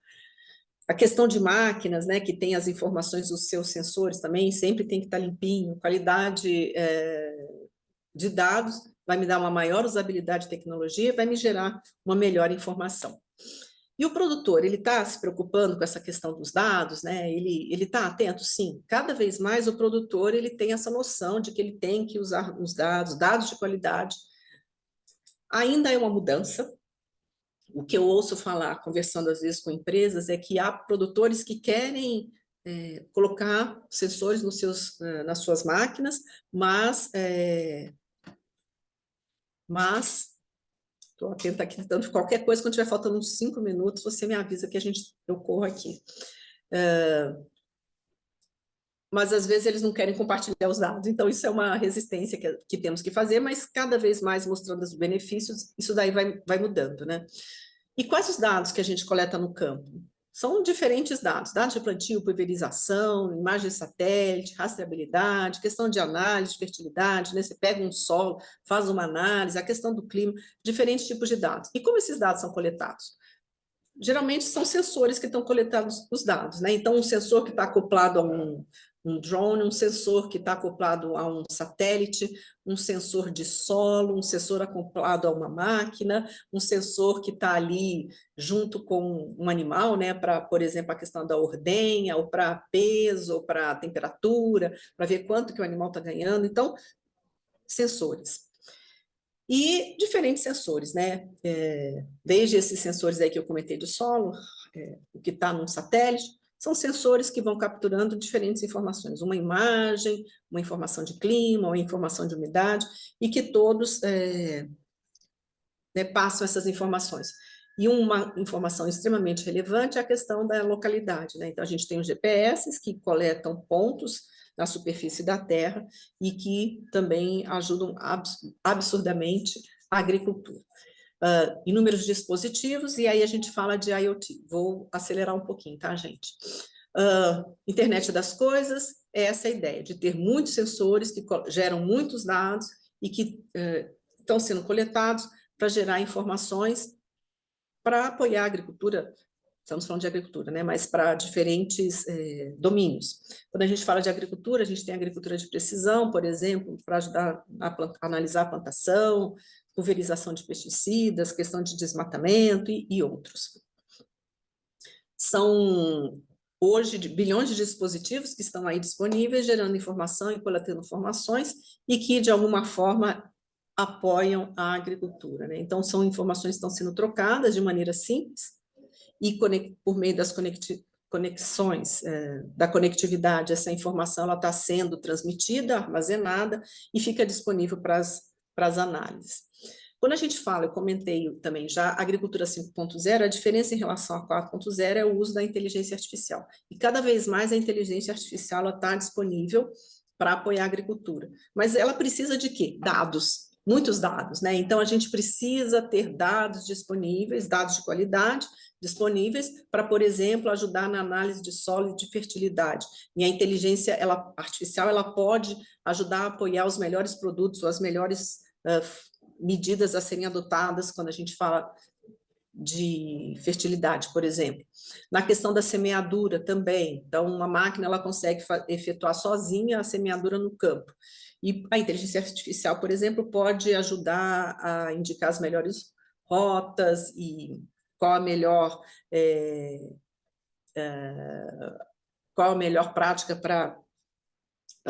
Speaker 2: A questão de máquinas, né, que tem as informações dos seus sensores também, sempre tem que estar limpinho. Qualidade de dados vai me dar uma maior usabilidade de tecnologia, vai me gerar uma melhor informação. E o produtor, ele está se preocupando com essa questão dos dados, né? Ele está atento? Sim. Cada vez mais o produtor ele tem essa noção de que ele tem que usar os dados de qualidade. Ainda é uma mudança. O que eu ouço falar, conversando às vezes com empresas, é que há produtores que querem colocar sensores nas suas máquinas, mas estou atenta aqui, tanto qualquer coisa, quando estiver faltando uns 5 minutos, você me avisa que eu corro aqui. mas às vezes eles não querem compartilhar os dados, então isso é uma resistência que temos que fazer, mas cada vez mais mostrando os benefícios, isso daí vai mudando, né? E quais os dados que a gente coleta no campo? São diferentes dados de plantio, pulverização, imagem de satélite, rastreabilidade, questão de análise de fertilidade, né? Você pega um solo, faz uma análise, a questão do clima, diferentes tipos de dados. E como esses dados são coletados? Geralmente são sensores que estão coletando os dados, né? Então, um sensor que está acoplado a um drone, um sensor que está acoplado a um satélite, um sensor de solo, um sensor acoplado a uma máquina, um sensor que está ali junto com um animal, né? Para, por exemplo, a questão da ordenha, ou para peso, ou para temperatura, para ver quanto que o animal está ganhando. Então, sensores. E diferentes sensores, né? Desde esses sensores aí que eu comentei de solo, o que está num satélite, são sensores que vão capturando diferentes informações, uma imagem, uma informação de clima, uma informação de umidade, e que todos passam essas informações. E uma informação extremamente relevante é a questão da localidade, né? Então, a gente tem os GPS que coletam pontos na superfície da Terra e que também ajudam absurdamente a agricultura. Inúmeros dispositivos, e aí a gente fala de IoT. Vou acelerar um pouquinho, tá, gente? Internet das coisas é essa ideia, de ter muitos sensores que geram muitos dados e que estão sendo coletados para gerar informações para apoiar a agricultura. Estamos falando de agricultura, né? Mas para diferentes domínios. Quando a gente fala de agricultura, a gente tem agricultura de precisão, por exemplo, para ajudar a analisar a plantação, pulverização de pesticidas, questão de desmatamento e outros. São, hoje, bilhões de dispositivos que estão aí disponíveis, gerando informação e coletando informações, e que, de alguma forma, apoiam a agricultura, né? Então, são informações que estão sendo trocadas de maneira simples, e por meio das conexões, da conectividade, essa informação está sendo transmitida, armazenada, e fica disponível para as análises. Quando a gente fala, eu comentei também já, agricultura 5.0, a diferença em relação a 4.0 é o uso da inteligência artificial. E cada vez mais a inteligência artificial está disponível para apoiar a agricultura. Mas ela precisa de quê? Dados, muitos dados, né? Então, a gente precisa ter dados disponíveis, dados de qualidade, disponíveis para, por exemplo, ajudar na análise de solo e de fertilidade. E a inteligência artificial ela pode ajudar a apoiar os melhores produtos, ou as melhores medidas a serem adotadas quando a gente fala de fertilidade, por exemplo. Na questão da semeadura também, então uma máquina ela consegue efetuar sozinha a semeadura no campo. E a inteligência artificial, por exemplo, pode ajudar a indicar as melhores rotas e qual a melhor prática para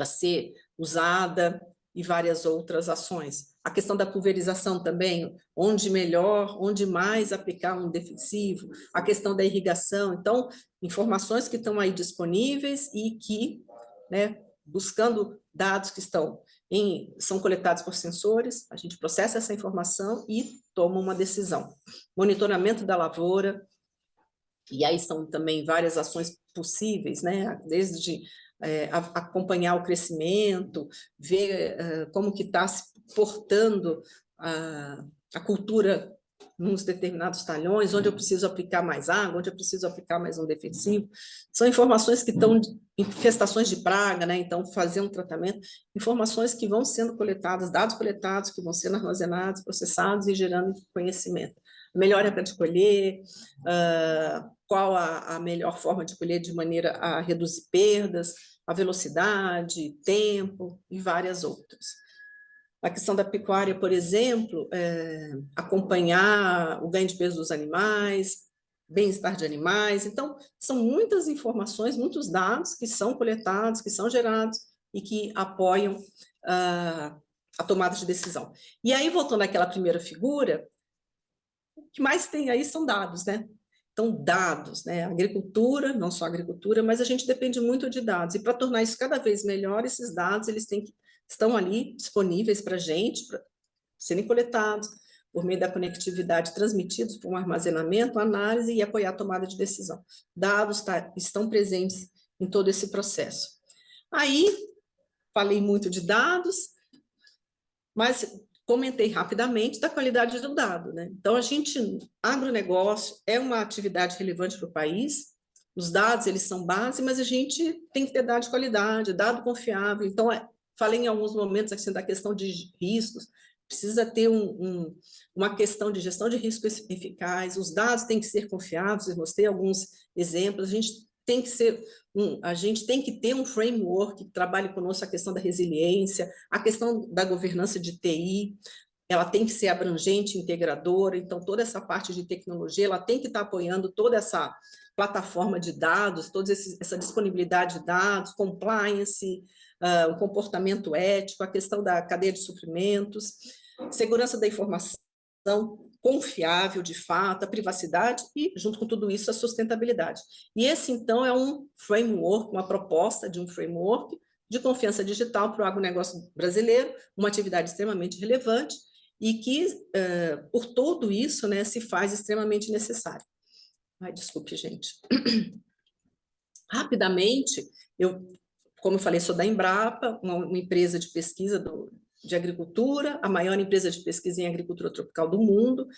Speaker 2: ser usada e várias outras ações. A questão da pulverização também, onde mais aplicar um defensivo, a questão da irrigação. Então, informações que estão aí disponíveis e que, né, buscando dados que são coletados por sensores, a gente processa essa informação e toma uma decisão. Monitoramento da lavoura, e aí são também várias ações possíveis, né, desde acompanhar o crescimento, ver como que está se portando a cultura nos determinados talhões, onde eu preciso aplicar mais água, onde eu preciso aplicar mais um defensivo. São informações que estão em infestações de praga, né? Então, fazer um tratamento, informações que vão sendo coletadas, dados coletados, que vão sendo armazenados, processados e gerando conhecimento. Melhor época de colher, qual a melhor forma de colher de maneira a reduzir perdas, a velocidade, tempo e várias outras. A questão da pecuária, por exemplo, acompanhar o ganho de peso dos animais, bem-estar de animais. Então, são muitas informações, muitos dados que são coletados, que são gerados e que apoiam a tomada de decisão. E aí, voltando àquela primeira figura, o que mais tem aí são dados, né? Então, dados, né? Agricultura, não só agricultura, mas a gente depende muito de dados. E para tornar isso cada vez melhor, esses dados eles estão ali disponíveis para a gente, para serem coletados, por meio da conectividade, transmitidos para um armazenamento, análise e apoiar a tomada de decisão. Dados estão presentes em todo esse processo. Aí, falei muito de dados, mas comentei rapidamente da qualidade do dado, né? Então, agronegócio é uma atividade relevante para o país, os dados, eles são base, mas a gente tem que ter dado de qualidade, dado confiável. Então, falei em alguns momentos assim, da questão de riscos, precisa ter uma questão de gestão de risco eficaz, os dados têm que ser confiáveis, eu mostrei alguns exemplos, a gente tem que ter um framework que trabalhe conosco a questão da resiliência, a questão da governança de TI, ela tem que ser abrangente, integradora, então toda essa parte de tecnologia, ela tem que estar apoiando toda essa plataforma de dados, toda essa disponibilidade de dados, compliance, o comportamento ético, a questão da cadeia de suprimentos, segurança da informação, confiável, de fato, a privacidade e, junto com tudo isso, a sustentabilidade. E esse, então, é um framework, uma proposta de um framework de confiança digital para o agronegócio brasileiro, uma atividade extremamente relevante e que, por tudo isso, né, se faz extremamente necessário. Ai, desculpe, gente. Rapidamente, como eu falei, sou da Embrapa, uma empresa de pesquisa de agricultura, a maior empresa de pesquisa em agricultura tropical do mundo.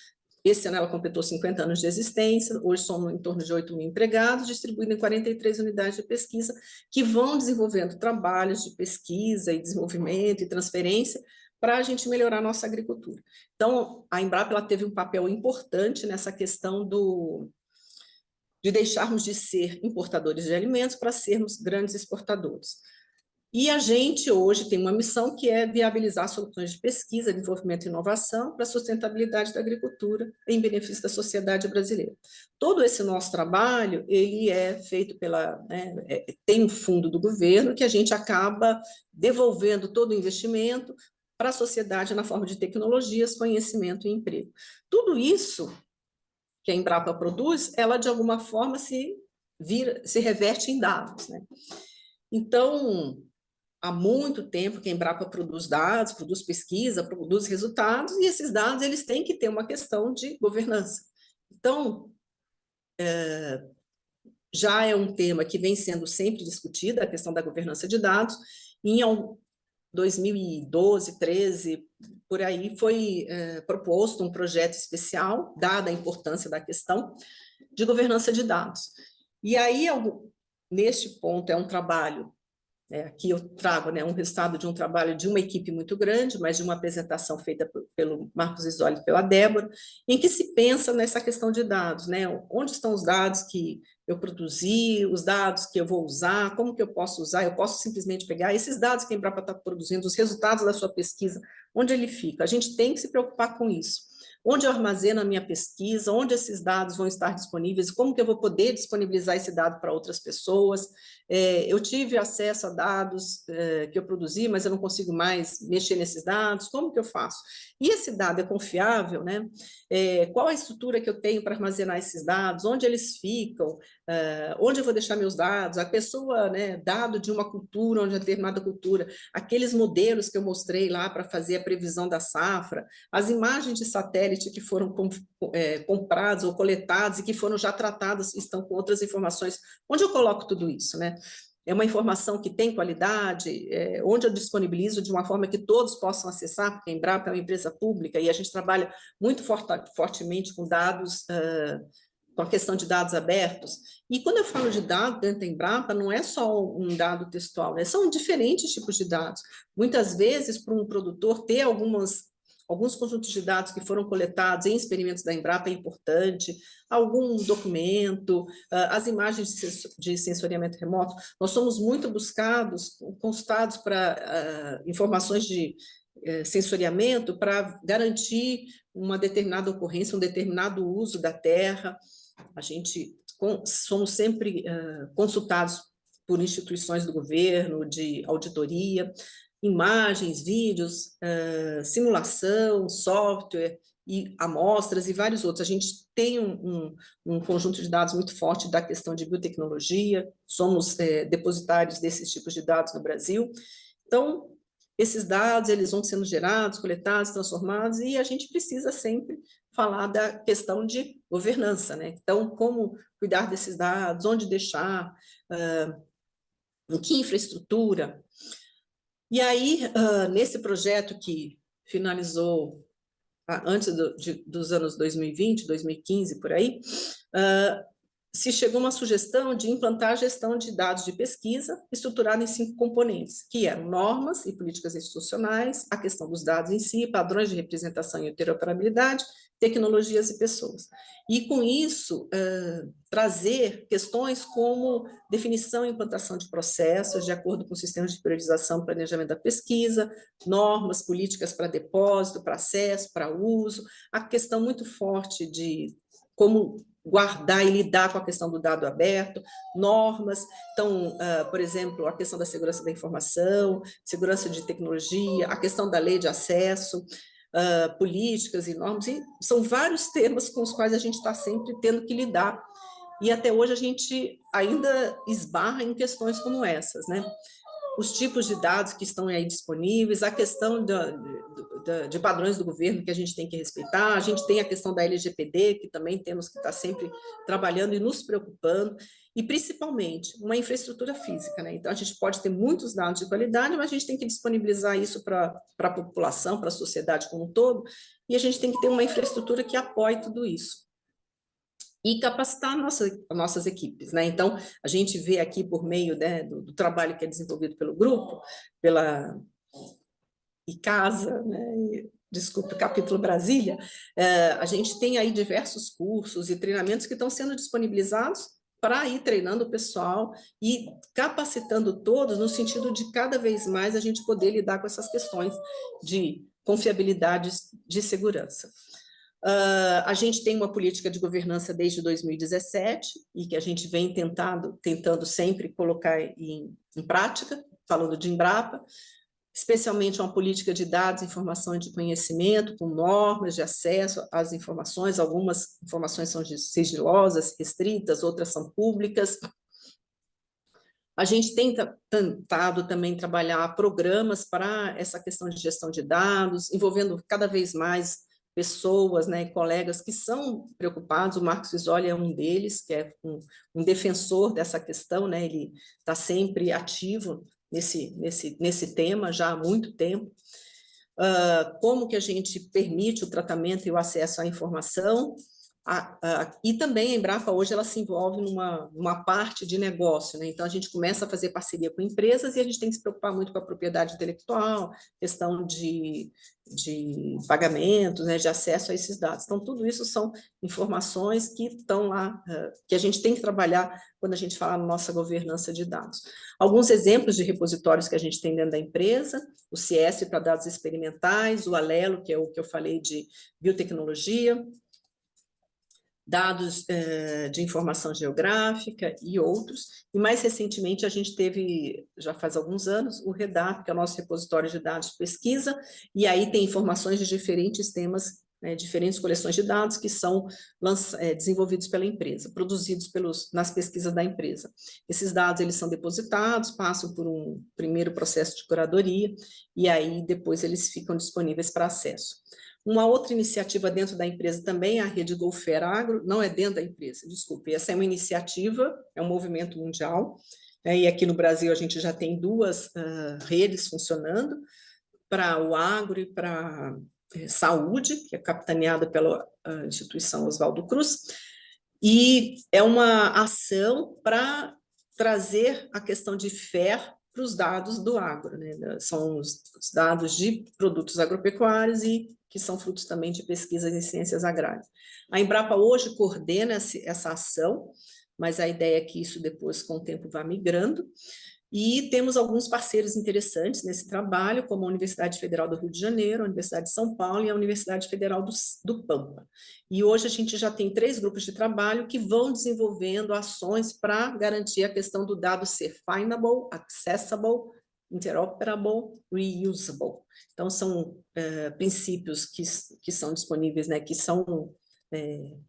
Speaker 2: Esse ano ela completou 50 anos de existência, hoje somos em torno de 8 mil empregados, distribuídos em 43 unidades de pesquisa, que vão desenvolvendo trabalhos de pesquisa e desenvolvimento e transferência para a gente melhorar a nossa agricultura. Então, a Embrapa ela teve um papel importante nessa questão de deixarmos de ser importadores de alimentos para sermos grandes exportadores. E a gente hoje tem uma missão que é viabilizar soluções de pesquisa, desenvolvimento e inovação para a sustentabilidade da agricultura em benefício da sociedade brasileira. Todo esse nosso trabalho, ele é feito tem um fundo do governo que a gente acaba devolvendo todo o investimento para a sociedade na forma de tecnologias, conhecimento e emprego. Tudo isso que a Embrapa produz, ela de alguma forma se reverte em dados, né? Então, há muito tempo que a Embrapa produz dados, produz pesquisa, produz resultados, e esses dados eles têm que ter uma questão de governança. Então, já é um tema que vem sendo sempre discutido, a questão da governança de dados. Em 2012, 13, por aí, foi proposto um projeto especial, dada a importância da questão de governança de dados. E aí, neste ponto, é um trabalho, aqui eu trago um resultado de um trabalho de uma equipe muito grande, mas de uma apresentação feita pelo Marcos Isoli e pela Débora, em que se pensa nessa questão de dados, onde estão os dados que eu produzi, os dados que eu vou usar, como que eu posso usar, eu posso simplesmente pegar esses dados que a Embrapa está produzindo, os resultados da sua pesquisa, onde ele fica? A gente tem que se preocupar com isso. Onde eu armazeno a minha pesquisa, onde esses dados vão estar disponíveis, como que eu vou poder disponibilizar esse dado para outras pessoas. Eu tive acesso a dados que eu produzi, mas eu não consigo mais mexer nesses dados, como que eu faço? E esse dado é confiável, né? Qual a estrutura que eu tenho para armazenar esses dados, onde eles ficam, onde eu vou deixar meus dados, a pessoa, dado de uma cultura, onde é determinada cultura, aqueles modelos que eu mostrei lá para fazer a previsão da safra, as imagens de satélite que foram compradas ou coletadas e que foram já tratadas, estão com outras informações, onde eu coloco tudo isso, né? É uma informação que tem qualidade, onde eu disponibilizo de uma forma que todos possam acessar, porque a Embrapa é uma empresa pública e a gente trabalha muito fortemente com dados, com a questão de dados abertos. E quando eu falo de dado dentro da Embrapa, não é só um dado textual, são diferentes tipos de dados. Muitas vezes, para um produtor ter alguns conjuntos de dados que foram coletados em experimentos da Embrapa é importante, algum documento, as imagens de sensoriamento remoto. Nós somos muito consultados para informações de sensoriamento para garantir uma determinada ocorrência, um determinado uso da terra. A gente somos sempre consultados por instituições do governo, de auditoria, imagens, vídeos, simulação, software e amostras e vários outros. A gente tem um conjunto de dados muito forte da questão de biotecnologia, somos depositários desses tipos de dados no Brasil. Então, esses dados, eles vão sendo gerados, coletados, transformados, e a gente precisa sempre falar da questão de governança, né? Então, como cuidar desses dados, onde deixar, em que infraestrutura. E aí, nesse projeto que finalizou antes dos anos 2020, 2015, por aí, se chegou uma sugestão de implantar a gestão de dados de pesquisa estruturada em 5 componentes, que eram normas e políticas institucionais, a questão dos dados em si, padrões de representação e interoperabilidade, tecnologias e pessoas. E, com isso, trazer questões como definição e implantação de processos de acordo com sistemas de priorização e planejamento da pesquisa, normas, políticas para depósito, para acesso, para uso, a questão muito forte de como guardar e lidar com a questão do dado aberto, normas, então, por exemplo, a questão da segurança da informação, segurança de tecnologia, a questão da lei de acesso, políticas e normas, e são vários temas com os quais a gente está sempre tendo que lidar, e até hoje a gente ainda esbarra em questões como essas, né? Os tipos de dados que estão aí disponíveis, a questão de padrões do governo que a gente tem que respeitar, a gente tem a questão da LGPD, que também temos que estar sempre trabalhando e nos preocupando, e principalmente uma infraestrutura física, né? Então, a gente pode ter muitos dados de qualidade, mas a gente tem que disponibilizar isso para a população, para a sociedade como um todo, e a gente tem que ter uma infraestrutura que apoie tudo isso. E capacitar nossas equipes, né? Então, a gente vê aqui por meio, né, do trabalho que é desenvolvido pelo grupo, pela ICASA, né? Desculpe, Capítulo Brasília, a gente tem aí diversos cursos e treinamentos que estão sendo disponibilizados para ir treinando o pessoal e capacitando todos no sentido de cada vez mais a gente poder lidar com essas questões de confiabilidade, de segurança. A gente tem uma política de governança desde 2017 e que a gente vem tentando sempre colocar em prática, falando de Embrapa, especialmente uma política de dados, informação e de conhecimento, com normas de acesso às informações, algumas informações são sigilosas, restritas, outras são públicas. A gente tem tentado também trabalhar programas para essa questão de gestão de dados, envolvendo cada vez mais pessoas, né, colegas que são preocupados. O Marcos Visoli é um deles, que é um defensor dessa questão, né, ele está sempre ativo nesse tema já há muito tempo. Como que a gente permite o tratamento e o acesso à informação, e também a Embrapa hoje ela se envolve numa parte de negócio, né? Então a gente começa a fazer parceria com empresas e a gente tem que se preocupar muito com a propriedade intelectual, questão de pagamentos, né, de acesso a esses dados. Então tudo isso são informações que estão lá, que a gente tem que trabalhar quando a gente fala na nossa governança de dados. Alguns exemplos de repositórios que a gente tem dentro da empresa: o CS para dados experimentais, o Alelo, que é o que eu falei de biotecnologia, dados de informação geográfica e outros. E mais recentemente a gente teve, já faz alguns anos, o REDAP, que é o nosso repositório de dados de pesquisa, e aí tem informações de diferentes temas, né, diferentes coleções de dados que são desenvolvidos pela empresa, produzidos nas pesquisas da empresa. Esses dados eles são depositados, passam por um primeiro processo de curadoria, e aí depois eles ficam disponíveis para acesso. Uma outra iniciativa dentro da empresa também é a Rede Golfer Agro, não é dentro da empresa, desculpe, essa é uma iniciativa, é um movimento mundial, e aqui no Brasil a gente já tem 2 redes funcionando, para o agro e para saúde, que é capitaneada pela instituição Oswaldo Cruz, e é uma ação para trazer a questão de FAIR para os dados do agro, né? São os dados de produtos agropecuários e que são frutos também de pesquisas em ciências agrárias. A Embrapa hoje coordena essa ação, mas a ideia é que isso depois, com o tempo, vá migrando, e temos alguns parceiros interessantes nesse trabalho, como a Universidade Federal do Rio de Janeiro, a Universidade de São Paulo e a Universidade Federal do Pampa. E hoje a gente já tem 3 grupos de trabalho que vão desenvolvendo ações para garantir a questão do dado ser findable, accessible, interoperable, reusable. Então, são princípios que são disponíveis, né, que são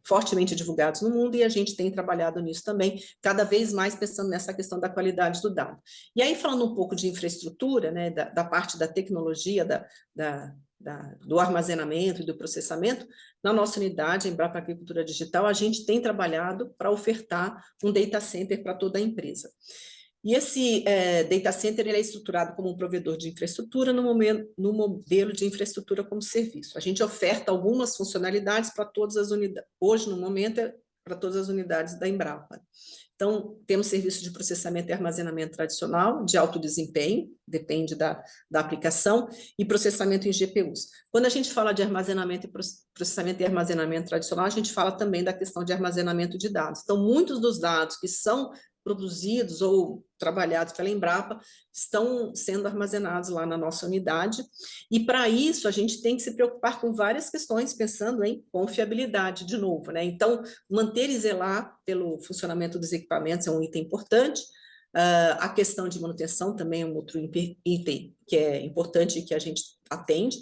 Speaker 2: fortemente divulgados no mundo, e a gente tem trabalhado nisso também, cada vez mais pensando nessa questão da qualidade do dado. E aí, falando um pouco de infraestrutura, né, da parte da tecnologia, do armazenamento e do processamento, na nossa unidade, a Embrapa Agricultura Digital, a gente tem trabalhado para ofertar um data center para toda a empresa. E esse data center ele é estruturado como um provedor de infraestrutura no modelo de infraestrutura como serviço. A gente oferta algumas funcionalidades para todas as unidades, hoje, no momento, para todas as unidades da Embrapa. Então, temos serviço de processamento e armazenamento tradicional, de alto desempenho, depende da aplicação, e processamento em GPUs. Quando a gente fala de armazenamento e processamento e armazenamento tradicional, a gente fala também da questão de armazenamento de dados. Então, muitos dos dados que são produzidos ou trabalhados pela Embrapa estão sendo armazenados lá na nossa unidade, e para isso a gente tem que se preocupar com várias questões, pensando em confiabilidade, de novo, né? Então, manter e zelar pelo funcionamento dos equipamentos é um item importante. A questão de manutenção também é um outro item que é importante e que a gente atende.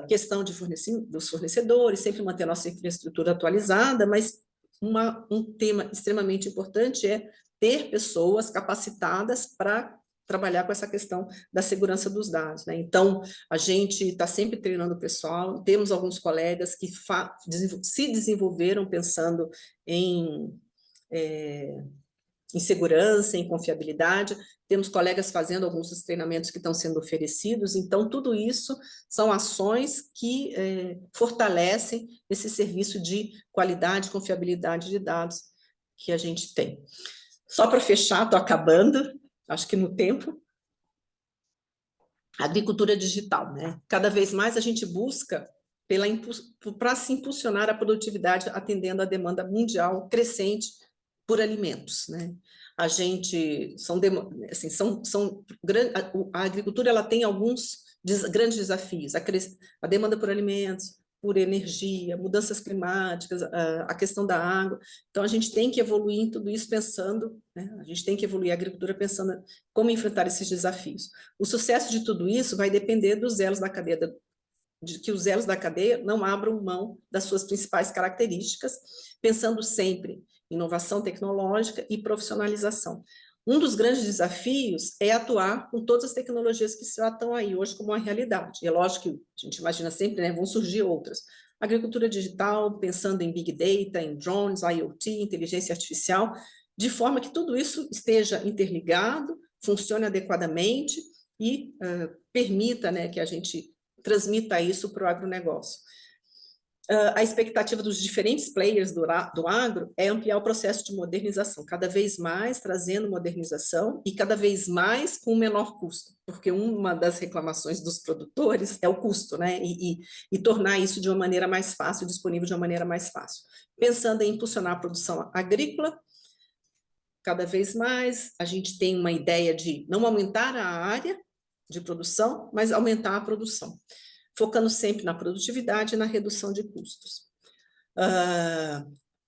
Speaker 2: Questão dos fornecedores, sempre manter a nossa infraestrutura atualizada, mas um tema extremamente importante é ter pessoas capacitadas para trabalhar com essa questão da segurança dos dados, né? Então, a gente está sempre treinando o pessoal, temos alguns colegas que se desenvolveram pensando em segurança, em confiabilidade, temos colegas fazendo alguns dos treinamentos que estão sendo oferecidos, então tudo isso são ações que fortalecem esse serviço de qualidade e confiabilidade de dados que a gente tem. Só para fechar, estou acabando, acho que no tempo, a agricultura digital, né? Cada vez mais a gente busca para se impulsionar a produtividade atendendo a demanda mundial crescente por alimentos, né? A gente a agricultura ela tem alguns grandes desafios, a demanda por alimentos, por energia, mudanças climáticas, a questão da água. Então a gente tem que evoluir em tudo isso pensando, né? A gente tem que evoluir a agricultura pensando como enfrentar esses desafios. O sucesso de tudo isso vai depender dos elos da cadeia de que os elos da cadeia não abram mão das suas principais características, pensando sempre em inovação tecnológica e profissionalização. Um dos grandes desafios é atuar com todas as tecnologias que já estão aí hoje como uma realidade. E é lógico que a gente imagina sempre, né, vão surgir outras. Agricultura digital, pensando em Big Data, em drones, IoT, inteligência artificial, de forma que tudo isso esteja interligado, funcione adequadamente e permita, né, que a gente transmita isso para o agronegócio. A expectativa dos diferentes players do agro é ampliar o processo de modernização, cada vez mais trazendo modernização e cada vez mais com menor custo, porque uma das reclamações dos produtores é o custo, né? E tornar isso de uma maneira mais fácil, disponível de uma maneira mais fácil. Pensando em impulsionar a produção agrícola, cada vez mais a gente tem uma ideia de não aumentar a área de produção, mas aumentar a produção, focando sempre na produtividade e na redução de custos.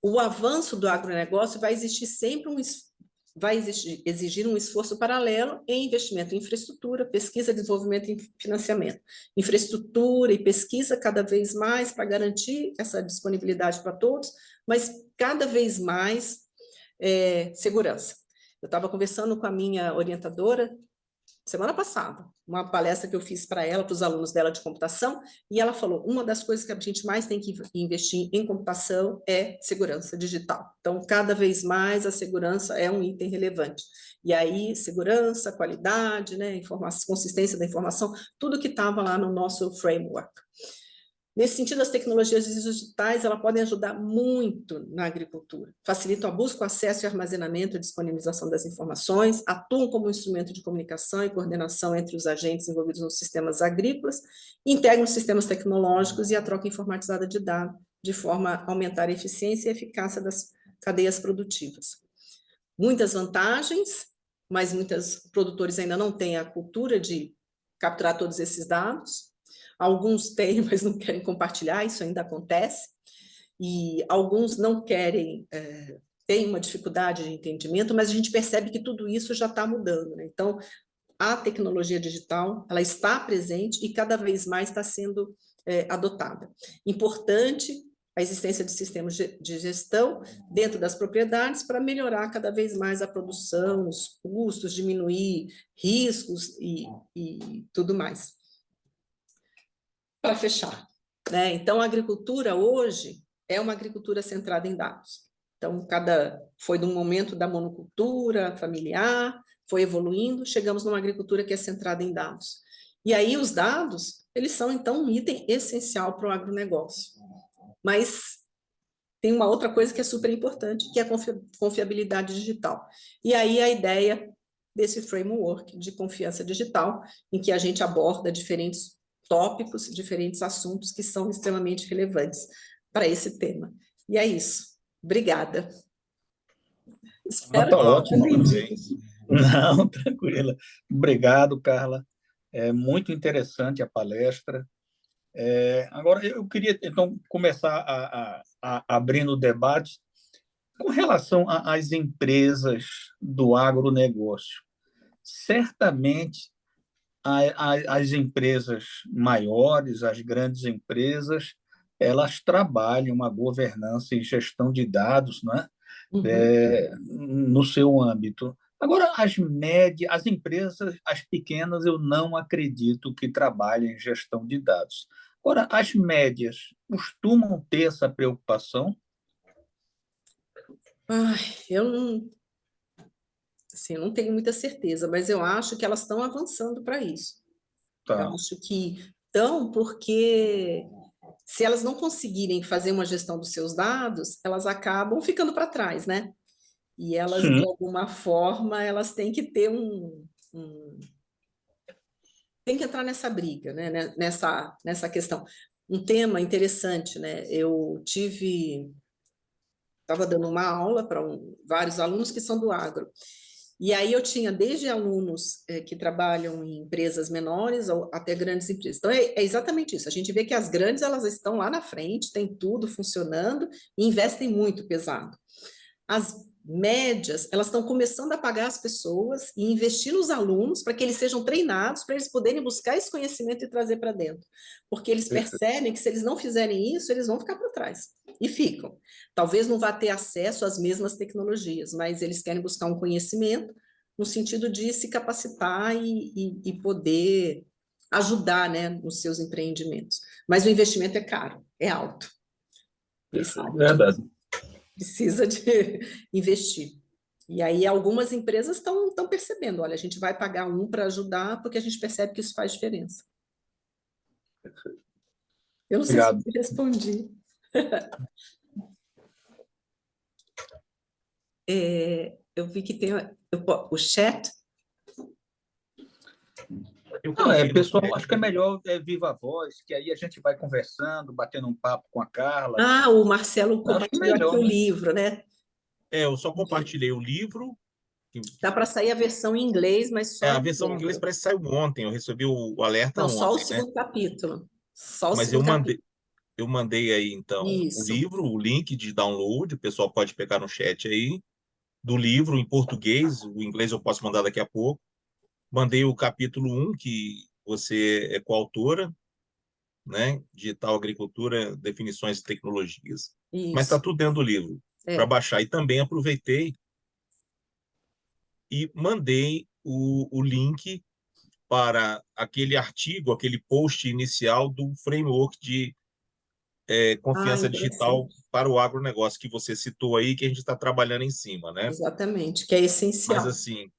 Speaker 2: O avanço do agronegócio vai exigir um esforço paralelo em investimento em infraestrutura, pesquisa, desenvolvimento e financiamento. Infraestrutura e pesquisa cada vez mais para garantir essa disponibilidade para todos, mas cada vez mais segurança. Eu estava conversando com a minha orientadora semana passada, uma palestra que eu fiz para ela, para os alunos dela de computação, e ela falou, uma das coisas que a gente mais tem que investir em computação é segurança digital. Então, cada vez mais a segurança é um item relevante. E aí, segurança, qualidade, né, consistência da informação, tudo que estava lá no nosso framework. Nesse sentido, as tecnologias digitais elas podem ajudar muito na agricultura. Facilitam a busca, o acesso e armazenamento e disponibilização das informações, atuam como instrumento de comunicação e coordenação entre os agentes envolvidos nos sistemas agrícolas, integram os sistemas tecnológicos e a troca informatizada de dados, de forma a aumentar a eficiência e a eficácia das cadeias produtivas. Muitas vantagens, mas muitos produtores ainda não têm a cultura de capturar todos esses dados. Alguns têm, mas não querem compartilhar, isso ainda acontece, e alguns não querem, têm uma dificuldade de entendimento, mas a gente percebe que tudo isso já está mudando, né? Então, a tecnologia digital, ela está presente e cada vez mais está sendo adotada. Importante a existência de sistemas de gestão dentro das propriedades para melhorar cada vez mais a produção, os custos, diminuir riscos e tudo mais. Para fechar, né? Então, a agricultura hoje é uma agricultura centrada em dados. Então, foi de um momento da monocultura familiar, foi evoluindo, chegamos numa agricultura que é centrada em dados. E aí os dados, eles são, então, um item essencial para o agronegócio. Mas tem uma outra coisa que é super importante, que é a confiabilidade digital. E aí a ideia desse framework de confiança digital, em que a gente aborda diferentes tópicos, diferentes assuntos que são extremamente relevantes para esse tema. E é isso. Obrigada. Espero
Speaker 1: Tá
Speaker 2: que
Speaker 1: ótimo.
Speaker 2: entendi.
Speaker 1: Não, tranquila. Obrigado, Carla. É muito interessante a palestra. Agora, eu queria, então, começar abrindo o debate com relação às empresas do agronegócio. Certamente, as empresas maiores, as grandes empresas, elas trabalham uma governança e gestão de dados, né?
Speaker 2: Uhum.
Speaker 1: No seu âmbito. Agora, as médias, as empresas, as pequenas, eu não acredito que trabalhem em gestão de dados. Agora, as médias costumam ter essa preocupação?
Speaker 2: Ai, eu não, assim, não tenho muita certeza, mas eu acho que elas estão avançando para isso. Eu
Speaker 1: Tá.
Speaker 2: acho que estão porque se elas não conseguirem fazer uma gestão dos seus dados, elas acabam ficando para trás, né? E elas, de
Speaker 1: Sim.
Speaker 2: alguma forma, elas têm que ter tem que entrar nessa briga, né? Nessa questão. Um tema interessante, né? Estava dando uma aula para vários alunos que são do agro. E aí eu tinha desde alunos que trabalham em empresas menores até grandes empresas. Então é exatamente isso. A gente vê que as grandes elas estão lá na frente, tem tudo funcionando e investem muito pesado. As médias, elas estão começando a pagar as pessoas e investir nos alunos para que eles sejam treinados, para eles poderem buscar esse conhecimento e trazer para dentro. Porque eles percebem que se eles não fizerem isso, eles vão ficar para trás. E ficam. Talvez não vá ter acesso às mesmas tecnologias, mas eles querem buscar um conhecimento no sentido de se capacitar e poder ajudar, né, nos seus empreendimentos. Mas o investimento é caro, é alto. Eles sabem disso,
Speaker 1: Verdade.
Speaker 2: precisa de investir. E aí algumas empresas estão percebendo, olha, a gente vai pagar um para ajudar porque a gente percebe que isso faz diferença. Eu não sei se eu
Speaker 1: Obrigado.
Speaker 2: te respondi. Eu vi que tem o chat.
Speaker 3: Eu
Speaker 1: Não,
Speaker 3: coloquei no
Speaker 1: pessoal,
Speaker 3: chat.
Speaker 1: acho que é melhor viva a voz, que aí a gente vai conversando, batendo um papo com a Carla.
Speaker 2: Ah, o Marcelo
Speaker 1: Acho que é
Speaker 2: compartilhou aqui
Speaker 1: melhor,
Speaker 2: o
Speaker 1: né?
Speaker 2: livro, né?
Speaker 3: Eu só compartilhei o livro.
Speaker 2: Dá para sair a versão em inglês, mas só
Speaker 3: A
Speaker 2: o
Speaker 3: versão em inglês
Speaker 2: livro.
Speaker 3: parece que saiu ontem. Eu recebi o alerta
Speaker 2: Não, só o
Speaker 3: ontem, né?
Speaker 2: segundo capítulo. Só o
Speaker 3: Mas
Speaker 2: segundo capítulo.
Speaker 3: eu mandei aí então o
Speaker 2: Isso,
Speaker 3: livro, o link de download. O pessoal pode pegar no chat aí do livro em português. O inglês eu posso mandar daqui a pouco. Mandei o capítulo 1, que você é coautora, né? Digital Agricultura, Definições e Tecnologias. Mas está
Speaker 2: isso.
Speaker 3: tudo dentro do livro para
Speaker 2: É.
Speaker 3: baixar. E também aproveitei e mandei o link para aquele artigo, aquele post inicial do framework de
Speaker 2: Ah,
Speaker 3: confiança digital
Speaker 2: interessante.
Speaker 3: para o agronegócio que você citou aí, que a gente está trabalhando em cima, né?
Speaker 2: Exatamente, que é
Speaker 3: Mas,
Speaker 2: essencial.
Speaker 3: assim,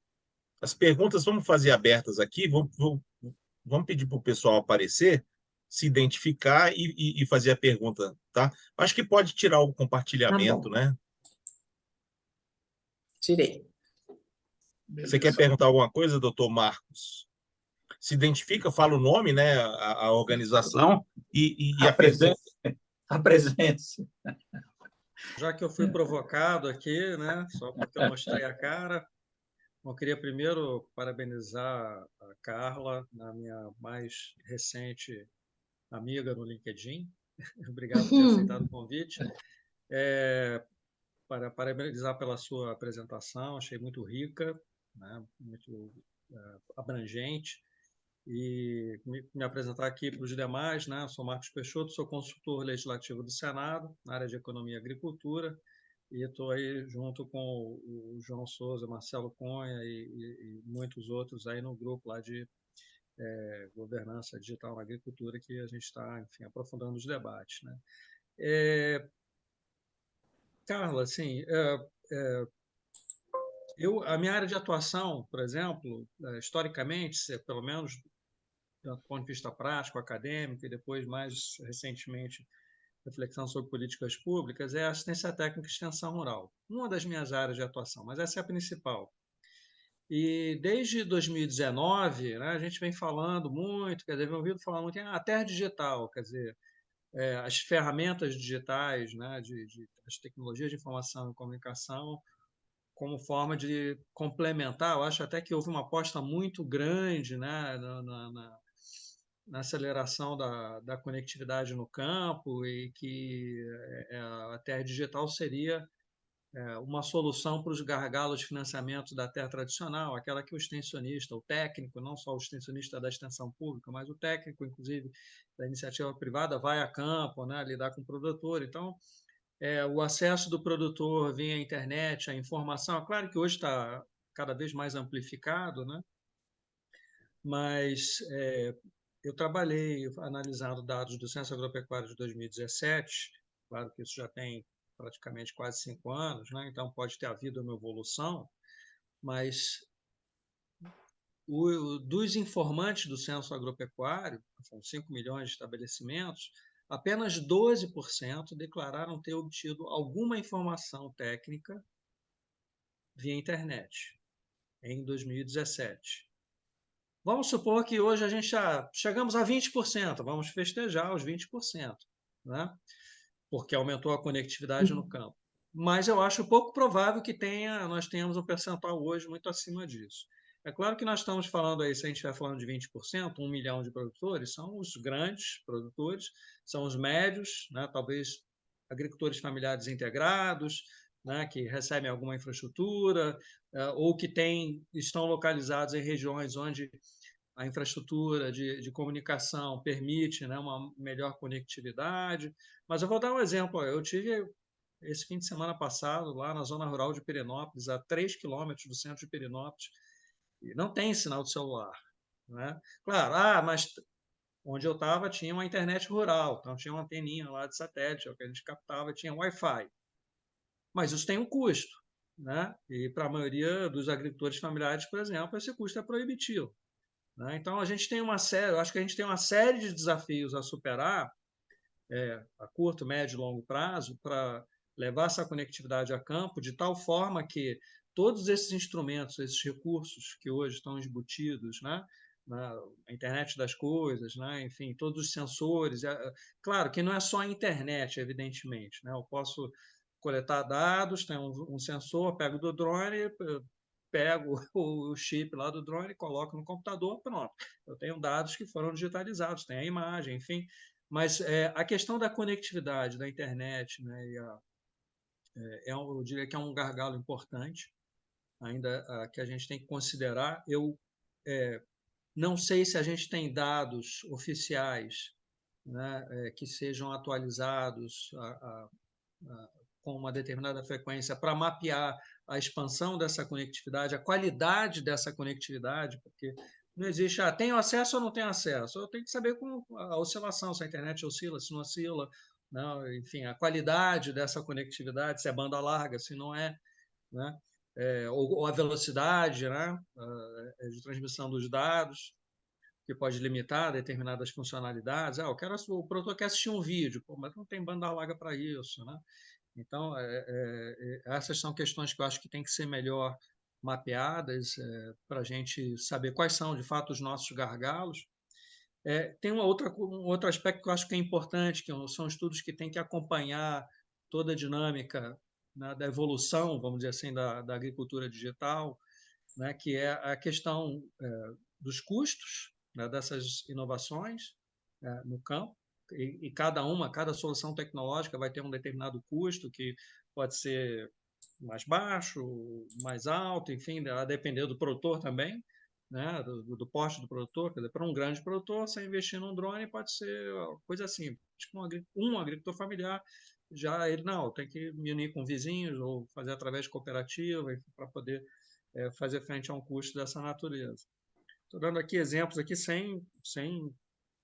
Speaker 3: as perguntas vamos fazer abertas aqui, vamos pedir para o pessoal aparecer, se identificar e fazer a pergunta, tá? Acho que pode tirar o
Speaker 2: Tá
Speaker 3: compartilhamento,
Speaker 2: bom,
Speaker 3: né?
Speaker 2: tirei.
Speaker 3: Você quer
Speaker 1: Beleza.
Speaker 3: perguntar alguma coisa, doutor Marcos? Se identifica, fala o nome, né? A organização e a pergunta.
Speaker 1: Apresente, apresente.
Speaker 4: Já que eu fui provocado aqui, né, só porque eu mostrei a cara, eu queria primeiro parabenizar a Carla, a minha mais recente amiga no LinkedIn. Obrigado por ter aceitado o convite. Para parabenizar pela sua apresentação, achei muito rica, né, muito abrangente. e me apresentar aqui para os demais, né? Sou Marcos Peixoto, sou consultor legislativo do Senado, na área de Economia e Agricultura, e estou aí junto com o João Souza, Marcelo Cunha e muitos outros aí no grupo lá de governança digital na agricultura, que a gente está, enfim, aprofundando os debates, né? Carla, assim, a minha área de atuação, por exemplo, historicamente, pelo menos do ponto de vista prático, acadêmico, e depois, mais recentemente, reflexão sobre políticas públicas, é a assistência técnica e extensão rural. Uma das minhas áreas de atuação, mas essa é a principal. E desde 2019, né, a gente vem falando muito, quer dizer, vem ouvindo falar muito em terra digital, quer dizer, as ferramentas digitais, né, as tecnologias de informação e comunicação, como forma de complementar. Eu acho até que houve uma aposta muito grande, né, na aceleração da conectividade no campo, e que a terra digital seria uma solução para os gargalos de financiamento da terra tradicional, aquela que o extensionista, o técnico, não só o extensionista da extensão pública, mas o técnico, inclusive, da iniciativa privada, vai a campo, né, lidar com o produtor. Então, o acesso do produtor via internet, a informação, é claro que hoje está cada vez mais amplificado, né? Mas eu trabalhei analisando dados do Censo Agropecuário de 2017, claro que isso já tem praticamente quase 5 anos, né? Então pode ter havido uma evolução, mas dos informantes do Censo Agropecuário, são 5 milhões de estabelecimentos, apenas 12% declararam ter obtido alguma informação técnica via internet em 2017. Vamos supor que hoje a gente já chegamos a 20%, vamos festejar os 20%, né? Porque aumentou a conectividade no campo. Mas eu acho pouco provável que nós tenhamos um percentual hoje muito acima disso. É claro que nós estamos falando aí, se a gente estiver falando de 20%, 1 milhão de produtores, são os grandes produtores, são os médios, né? Talvez agricultores familiares integrados, né? Que recebem alguma infraestrutura, ou que estão localizados em regiões onde a infraestrutura de comunicação permite, né, uma melhor conectividade. Mas eu vou dar um exemplo. Eu tive esse fim de semana passado lá na zona rural de Pirenópolis, a 3 quilômetros do centro de Pirenópolis, e não tem sinal de celular, né? Claro, mas onde eu estava tinha uma internet rural, então tinha uma anteninha lá de satélite, o que a gente captava, tinha Wi-Fi. Mas isso tem um custo, né? E para a maioria dos agricultores familiares, por exemplo, esse custo é proibitivo, né? Então a gente tem eu acho que a gente tem uma série de desafios a superar, a curto, médio e longo prazo, para levar essa conectividade a campo de tal forma que todos esses instrumentos, esses recursos que hoje estão embutidos, né, na internet das coisas, né, enfim, todos os sensores, claro que não é só a internet, evidentemente, né, eu posso coletar dados, tem um sensor, pego do drone, pego o chip lá do drone, coloco no computador, pronto. Eu tenho dados que foram digitalizados, tem a imagem, enfim. Mas a questão da conectividade, da internet, né, eu diria que é um gargalo importante, ainda que a gente tem que considerar. Eu não sei se a gente tem dados oficiais, né, que sejam atualizados com uma determinada frequência para mapear a expansão dessa conectividade, a qualidade dessa conectividade, porque não existe, tenho acesso ou não tenho acesso? Eu tenho que saber como a oscilação, se a internet oscila, se não oscila, não, enfim, a qualidade dessa conectividade, se é banda larga, se não é, né? Ou a velocidade, né, de transmissão dos dados, que pode limitar determinadas funcionalidades. O produtor quer assistir um vídeo, mas não tem banda larga para isso, né? Então, essas são questões que eu acho que tem que ser melhor mapeadas, para a gente saber quais são, de fato, os nossos gargalos. Tem um outro aspecto que eu acho que é importante, que são estudos que têm que acompanhar toda a dinâmica, né, da evolução, vamos dizer assim, da agricultura digital, né, que é a questão dos custos, né, dessas inovações no campo, e cada solução tecnológica vai ter um determinado custo que pode ser mais baixo, mais alto, enfim, a depender do produtor também, né, do porte do produtor. Quer dizer, para um grande produtor, você investir num drone pode ser coisa simples. Tipo um agricultor familiar, já ele não, tem que me unir com vizinhos ou fazer através de cooperativa para poder fazer frente a um custo dessa natureza. Estou dando aqui exemplos aqui sem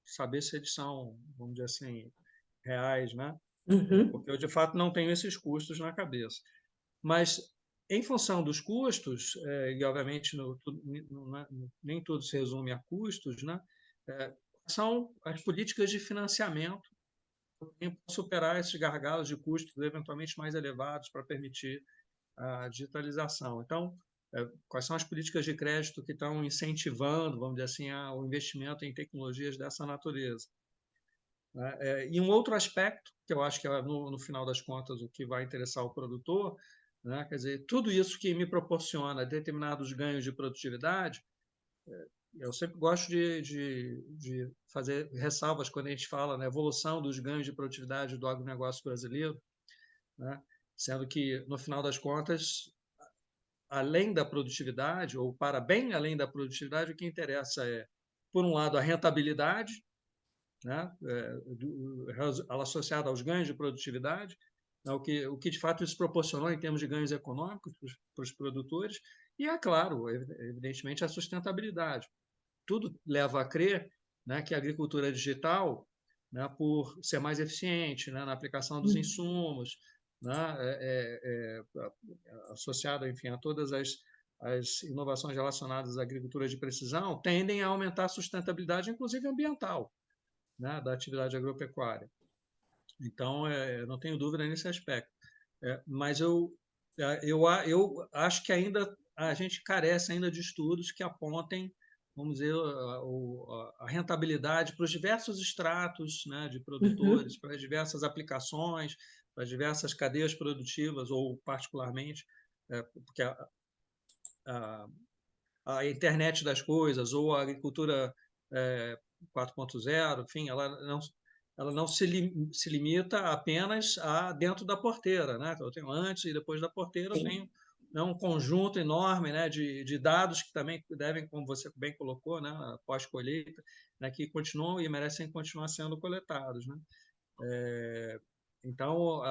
Speaker 4: saber se eles são, vamos dizer assim, reais, né? Porque eu, de fato, não tenho esses custos na cabeça. Mas, em função dos custos, e, obviamente, nem tudo se resume a custos, né? São as políticas de financiamento para superar esses gargalos de custos eventualmente mais elevados para permitir a digitalização. Então, quais são as políticas de crédito que estão incentivando, vamos dizer assim, o investimento em tecnologias dessa natureza? E um outro aspecto, que eu acho que é, no final das contas, o que vai interessar o produtor, né? Quer dizer, tudo isso que me proporciona determinados ganhos de produtividade, eu sempre gosto de fazer ressalvas quando a gente fala na evolução dos ganhos de produtividade do agronegócio brasileiro, né? Sendo que, no final das contas, além da produtividade, ou para bem além da produtividade, o que interessa é, por um lado, a rentabilidade, né, associada aos ganhos de produtividade, né, o que de fato isso proporcionou em termos de ganhos econômicos para os produtores, e, é claro, evidentemente, a sustentabilidade. Tudo leva a crer, né, que a agricultura digital, né, por ser mais eficiente, né, na aplicação dos insumos, né, associada, enfim, a todas as inovações relacionadas à agricultura de precisão, tendem a aumentar a sustentabilidade, inclusive ambiental, né, da atividade agropecuária. Então, não tenho dúvida nesse aspecto. Mas eu acho que ainda a gente carece ainda de estudos que apontem, vamos dizer, a rentabilidade para os diversos estratos, né, de produtores, para as diversas aplicações, para as diversas cadeias produtivas, ou particularmente, porque a internet das coisas ou a agricultura 4.0, enfim, ela não se limita apenas a dentro da porteira, né? Eu tenho antes e depois da porteira, eu tenho, né, um conjunto enorme, né, de dados que também devem, como você bem colocou, né, pós-colheita, né, que continuam e merecem continuar sendo coletados, né? Então,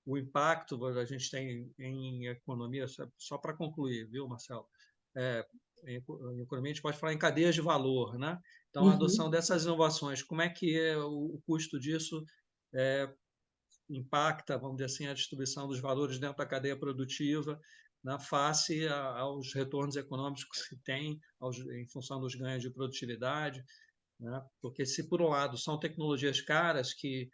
Speaker 4: o impacto a gente tem em economia, só para concluir, viu, Marcelo? Em economia a gente pode falar em cadeias de valor, né? Então, a adoção dessas inovações, como é que o custo disso impacta, vamos dizer assim, a distribuição dos valores dentro da cadeia produtiva, né, face aos retornos econômicos que se tem em função dos ganhos de produtividade, né? Porque se, por um lado, são tecnologias caras que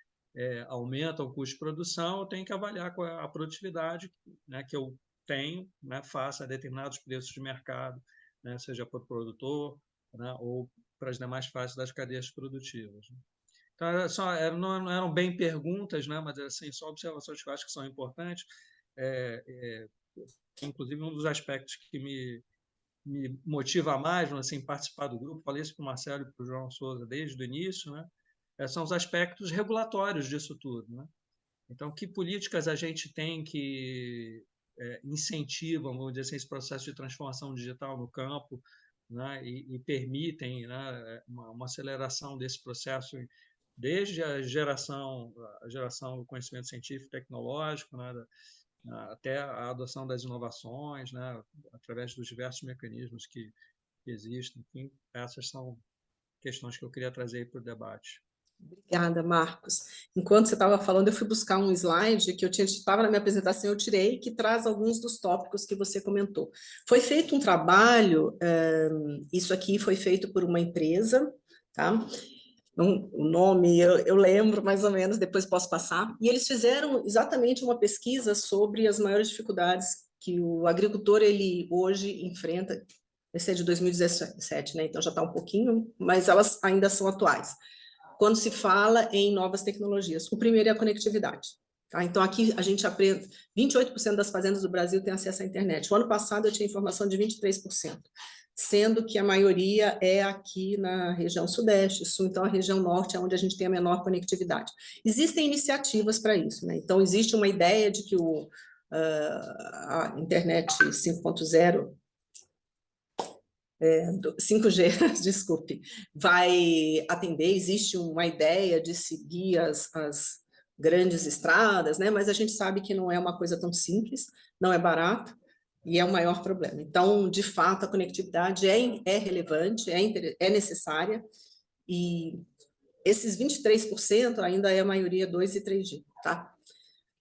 Speaker 4: aumentam o custo de produção, eu tenho que avaliar qual é a produtividade, né, que eu tenho, né, face a determinados preços de mercado, né, seja para o produtor, né, ou para as demais fases das cadeias produtivas. Então, não eram bem perguntas, né, mas assim, só observações que eu acho que são importantes. Inclusive, um dos aspectos que me motiva mais, assim, participar do grupo, falei isso para o Marcelo e para o João Souza desde o início, né, são os aspectos regulatórios disso tudo, né? Então, que políticas a gente tem que incentivam, vamos dizer assim, esse processo de transformação digital no campo, né, e permitem, né, uma aceleração desse processo desde a geração do conhecimento científico e tecnológico, né, até a adoção das inovações, né, através dos diversos mecanismos que existem. Enfim, essas são questões que eu queria trazer para o debate.
Speaker 2: Obrigada, Marcos. Enquanto você estava falando, eu fui buscar um slide que eu estava na minha apresentação, eu tirei, que traz alguns dos tópicos que você comentou. Foi feito um trabalho, isso aqui foi feito por uma empresa, tá? O nome eu lembro mais ou menos, depois posso passar, e eles fizeram exatamente uma pesquisa sobre as maiores dificuldades que o agricultor ele hoje enfrenta. Esse é de 2017, né? Então já está um pouquinho, mas elas ainda são atuais. Quando se fala em novas tecnologias. O primeiro é a conectividade. Tá? Então, aqui a gente aprende, 28% das fazendas do Brasil têm acesso à internet. O ano passado eu tinha informação de 23%, sendo que a maioria é aqui na região sudeste, sul, então a região norte é onde a gente tem a menor conectividade. Existem iniciativas para isso, né? Então, existe uma ideia de que a internet 5.0 5G, desculpe, vai atender, existe uma ideia de seguir as grandes estradas, né? Mas a gente sabe que não é uma coisa tão simples, não é barato, e é o maior problema. Então, de fato, a conectividade é relevante, é necessária, e esses 23% ainda é a maioria 2 e 3G, tá?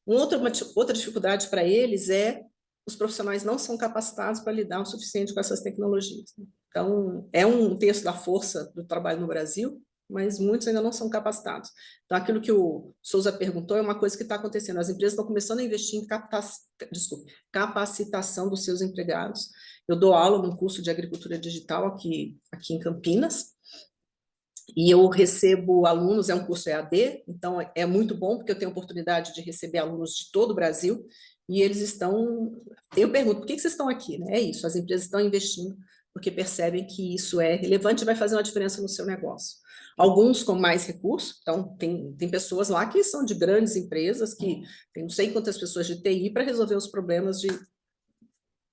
Speaker 2: Outra dificuldade para eles é os profissionais não são capacitados para lidar o suficiente com essas tecnologias. Então, é um terço da força do trabalho no Brasil, mas muitos ainda não são capacitados. Então, aquilo que o Souza perguntou é uma coisa que está acontecendo. As empresas estão começando a investir em capacitação dos seus empregados. Eu dou aula num curso de agricultura digital aqui em Campinas, e eu recebo alunos, é um curso EAD, então é muito bom, porque eu tenho a oportunidade de receber alunos de todo o Brasil, e eles estão... Eu pergunto, por que vocês estão aqui? É isso, as empresas estão investindo, porque percebem que isso é relevante e vai fazer uma diferença no seu negócio. Alguns com mais recursos, então tem pessoas lá que são de grandes empresas, que tem não sei quantas pessoas de TI para resolver os problemas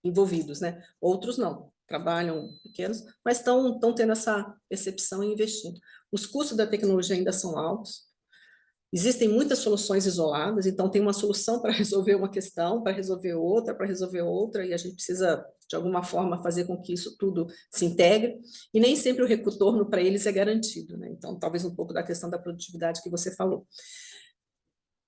Speaker 2: envolvidos, né? Outros não, trabalham pequenos, mas estão tendo essa percepção e investindo. Os custos da tecnologia ainda são altos, existem muitas soluções isoladas, então tem uma solução para resolver uma questão, para resolver outra, e a gente precisa, de alguma forma, fazer com que isso tudo se integre, e nem sempre o retorno para eles é garantido, né? Então, talvez um pouco da questão da produtividade que você falou.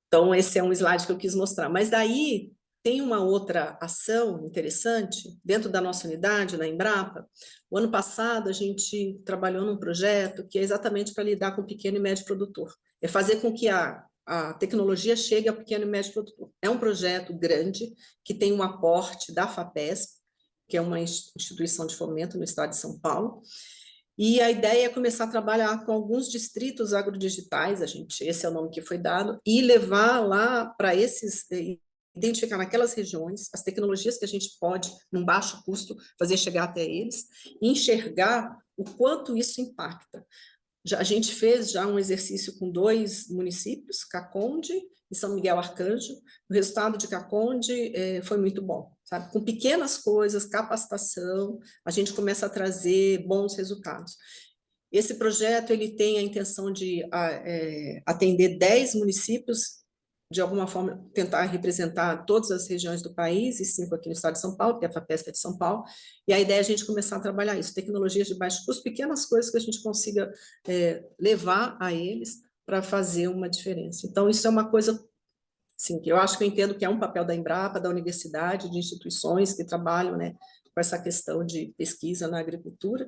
Speaker 2: Então, esse é um slide que eu quis mostrar. Mas daí, tem uma outra ação interessante, dentro da nossa unidade, na Embrapa. O ano passado, a gente trabalhou num projeto que é exatamente para lidar com o pequeno e médio produtor. É fazer com que a tecnologia chegue ao pequeno e médio produtor. É um projeto grande, que tem um aporte da FAPESP, que é uma instituição de fomento no estado de São Paulo, e a ideia é começar a trabalhar com alguns distritos agrodigitais, esse é o nome que foi dado, e levar lá para esses... identificar naquelas regiões as tecnologias que a gente pode, num baixo custo, fazer chegar até eles, e enxergar o quanto isso impacta. A gente fez já um exercício com 2 municípios, Caconde e São Miguel Arcanjo. O resultado de Caconde foi muito bom, sabe? Com pequenas coisas, capacitação, a gente começa a trazer bons resultados. Esse projeto ele tem a intenção de atender 10 municípios, de alguma forma tentar representar todas as regiões do país, e 5 aqui no estado de São Paulo, porque a FAPESP é de São Paulo, e a ideia é a gente começar a trabalhar isso, tecnologias de baixo custo, pequenas coisas que a gente consiga levar a eles para fazer uma diferença. Então, isso é uma coisa, assim, que eu acho que eu entendo que é um papel da Embrapa, da universidade, de instituições que trabalham, né, com essa questão de pesquisa na agricultura,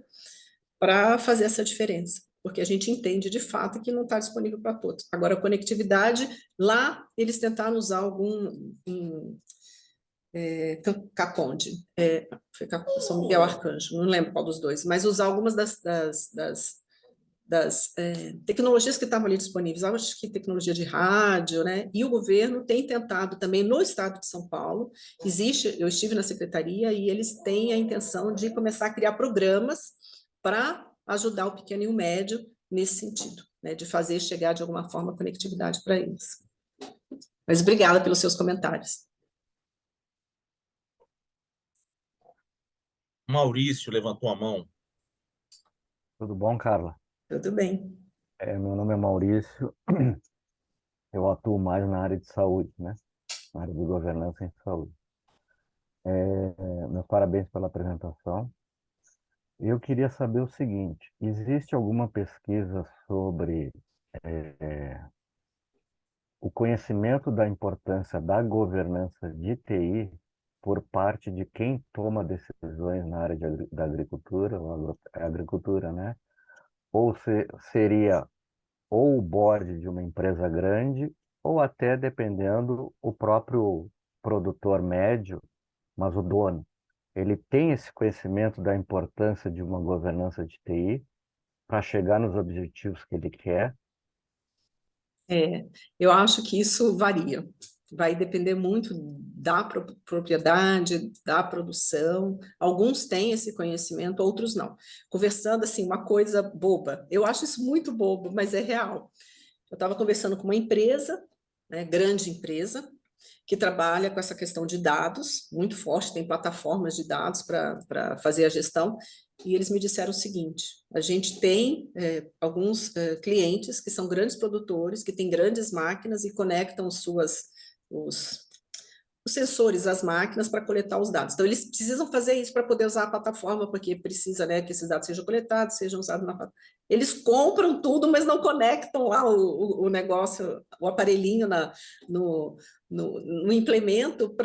Speaker 2: para fazer essa diferença, porque a gente entende de fato que não está disponível para todos. Agora, a conectividade, lá eles tentaram usar Caconde, foi São Miguel Arcanjo, não lembro qual dos dois, mas usar algumas das tecnologias que estavam ali disponíveis, acho que tecnologia de rádio, né? E o governo tem tentado também no estado de São Paulo, eu estive na secretaria e eles têm a intenção de começar a criar programas para ajudar o pequeno e o médio nesse sentido, né, de fazer chegar de alguma forma a conectividade para eles. Mas obrigada pelos seus comentários.
Speaker 3: Maurício levantou a mão.
Speaker 5: Tudo bom, Carla?
Speaker 2: Tudo bem.
Speaker 5: Meu nome é Maurício, eu atuo mais na área de saúde, né? Na área de governança em saúde. Meus parabéns pela apresentação. Eu queria saber o seguinte, existe alguma pesquisa sobre o conhecimento da importância da governança de TI por parte de quem toma decisões na área da agricultura, agricultura, né? Ou seria ou o board de uma empresa grande, ou até, dependendo, o próprio produtor médio, mas o dono. Ele tem esse conhecimento da importância de uma governança de TI para chegar nos objetivos que ele quer.
Speaker 2: Eu acho que isso varia. Vai depender muito da propriedade, da produção. Alguns têm esse conhecimento, outros não. Conversando assim, uma coisa boba. Eu acho isso muito bobo, mas é real. Eu estava conversando com uma empresa, né, grande empresa, que trabalha com essa questão de dados, muito forte, tem plataformas de dados para fazer a gestão, e eles me disseram o seguinte: a gente tem alguns clientes que são grandes produtores, que têm grandes máquinas e conectam os sensores às máquinas para coletar os dados. Então, eles precisam fazer isso para poder usar a plataforma, porque precisa, né, que esses dados sejam coletados, sejam usados na plataforma. Eles compram tudo, mas não conectam lá o negócio, o aparelhinho no implemento,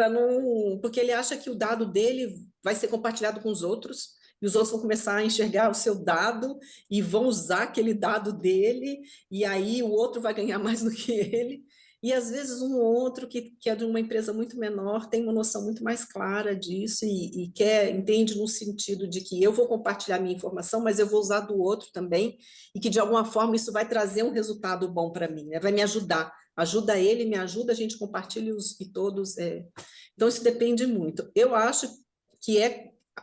Speaker 2: porque ele acha que o dado dele vai ser compartilhado com os outros, e os outros vão começar a enxergar o seu dado e vão usar aquele dado dele, e aí o outro vai ganhar mais do que ele. E, às vezes, um ou outro que é de uma empresa muito menor tem uma noção muito mais clara disso e entende no sentido de que eu vou compartilhar minha informação, mas eu vou usar do outro também, e que, de alguma forma, isso vai trazer um resultado bom para mim, né? Vai me ajudar. Ajuda ele, me ajuda, a gente compartilha e todos... Então, isso depende muito. Eu acho que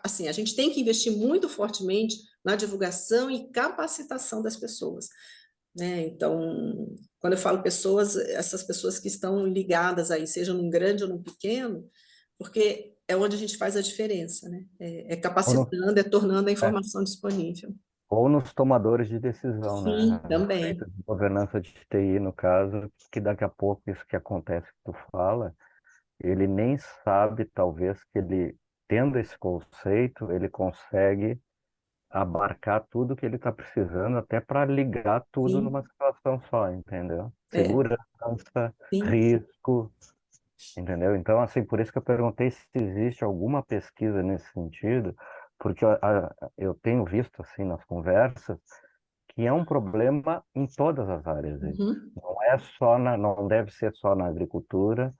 Speaker 2: assim, a gente tem que investir muito fortemente na divulgação e capacitação das pessoas, né? Então, quando eu falo pessoas, essas pessoas que estão ligadas aí, seja num grande ou num pequeno, porque é onde a gente faz a diferença, né?
Speaker 5: Ou, no,
Speaker 2: Capacitando, tornando a
Speaker 5: é,
Speaker 2: informação disponível.
Speaker 5: ou nos tomadores de decisão, né?
Speaker 2: Sim,
Speaker 5: A
Speaker 2: também.
Speaker 5: respeito de governança de TI, no caso, que daqui a pouco isso que acontece que tu fala, ele nem sabe, talvez, que ele, tendo esse conceito, ele consegue abarcar tudo que ele está precisando, até para ligar tudo
Speaker 2: Sim,
Speaker 5: numa situação só, entendeu?
Speaker 2: é,
Speaker 5: Segurança,
Speaker 2: sim.
Speaker 5: risco, entendeu? Então, assim, por isso que eu perguntei se existe alguma pesquisa nesse sentido, porque eu tenho visto, assim, nas conversas, que é um problema em todas as áreas.
Speaker 2: Uhum.
Speaker 5: Não é só não deve ser só na agricultura.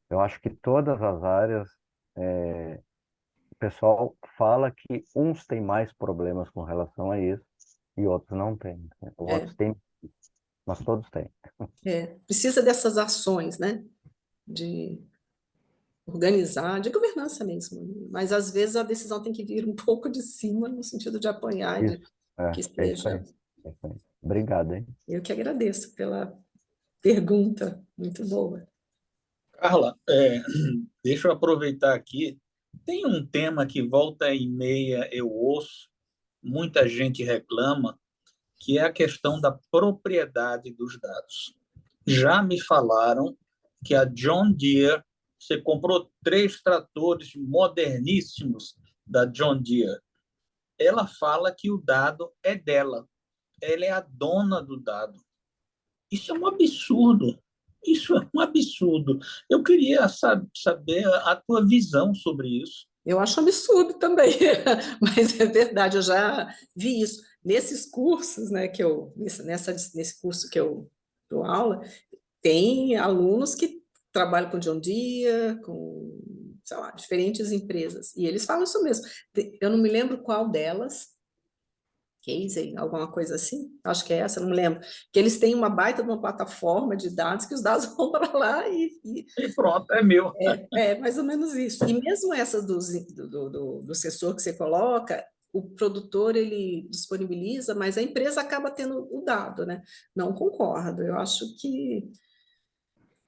Speaker 5: Eu acho que todas as áreas, o pessoal fala que uns têm mais problemas com relação a isso e outros não têm, né?
Speaker 2: É,
Speaker 5: Outros têm, mas todos têm.
Speaker 2: precisa dessas ações, né? De organizar, de governança mesmo. Mas, às vezes, a decisão tem que vir um pouco de cima, no sentido de apoiar, de
Speaker 5: Isso,
Speaker 2: que
Speaker 5: é isso aí.
Speaker 2: seja.
Speaker 5: É isso aí. Obrigado, hein?
Speaker 2: Eu que agradeço pela pergunta, muito boa.
Speaker 1: Carla, deixa eu aproveitar aqui. Tem um tema que volta e meia eu ouço, muita gente reclama, que é a questão da propriedade dos dados. Já me falaram que a John Deere, você comprou 3 tratores moderníssimos da John Deere. Ela fala que o dado é dela, ela é a dona do dado. Isso é um absurdo. Isso é um absurdo. Eu queria saber a tua visão sobre isso.
Speaker 2: Eu acho um absurdo também, mas é verdade, eu já vi isso. Nesses cursos, né, nesse curso que eu dou aula, tem alunos que trabalham com John Deere, com, sei lá, diferentes empresas, e eles falam isso mesmo. Eu não me lembro qual delas, Casey, alguma coisa assim, acho que é essa, não me lembro, que eles têm uma baita de uma plataforma de dados, que os dados vão para lá
Speaker 1: E pronto, é meu.
Speaker 2: é mais ou menos isso. E mesmo essa do sensor que você coloca, o produtor ele disponibiliza, mas a empresa acaba tendo o dado, né? Não concordo. Eu acho que,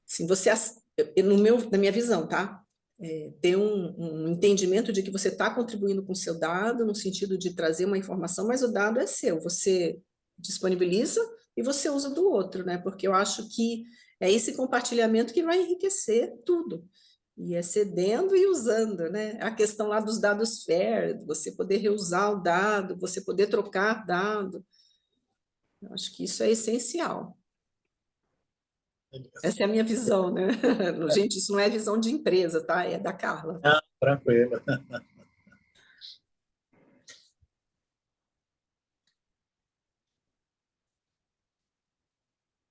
Speaker 2: sim, na minha visão, tá? Ter um entendimento de que você está contribuindo com o seu dado, no sentido de trazer uma informação, mas o dado é seu. Você disponibiliza e você usa do outro, né? Porque eu acho que é esse compartilhamento que vai enriquecer tudo. E é cedendo e usando, né? A questão lá dos dados fair, você poder reusar o dado, você poder trocar dado. Eu acho que isso é essencial. Essa é a minha visão, né? Gente, isso não é visão de empresa, tá? É da Carla.
Speaker 1: Ah, tranquilo.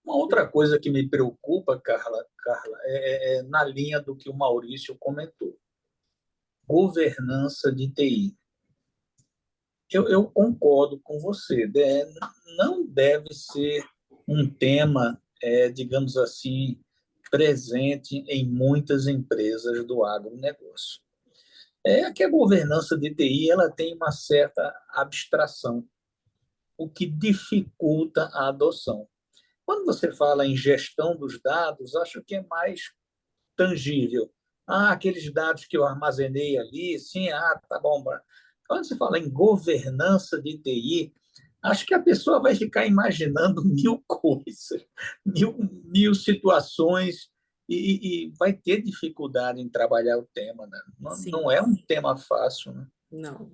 Speaker 1: Uma outra coisa que me preocupa, Carla, é na linha do que o Maurício comentou. Governança de TI. Eu concordo com você. Não deve ser um tema, digamos assim, presente em muitas empresas do agronegócio. É que a governança de TI ela tem uma certa abstração, o que dificulta a adoção. Quando você fala em gestão dos dados, acho que é mais tangível. Ah, aqueles dados que eu armazenei ali, sim, tá bom. Quando se fala em governança de TI, acho que a pessoa vai ficar imaginando mil coisas, mil situações, e vai ter dificuldade em trabalhar o tema, né? Não,
Speaker 2: Sim.
Speaker 1: não é um tema fácil, né?
Speaker 2: Não.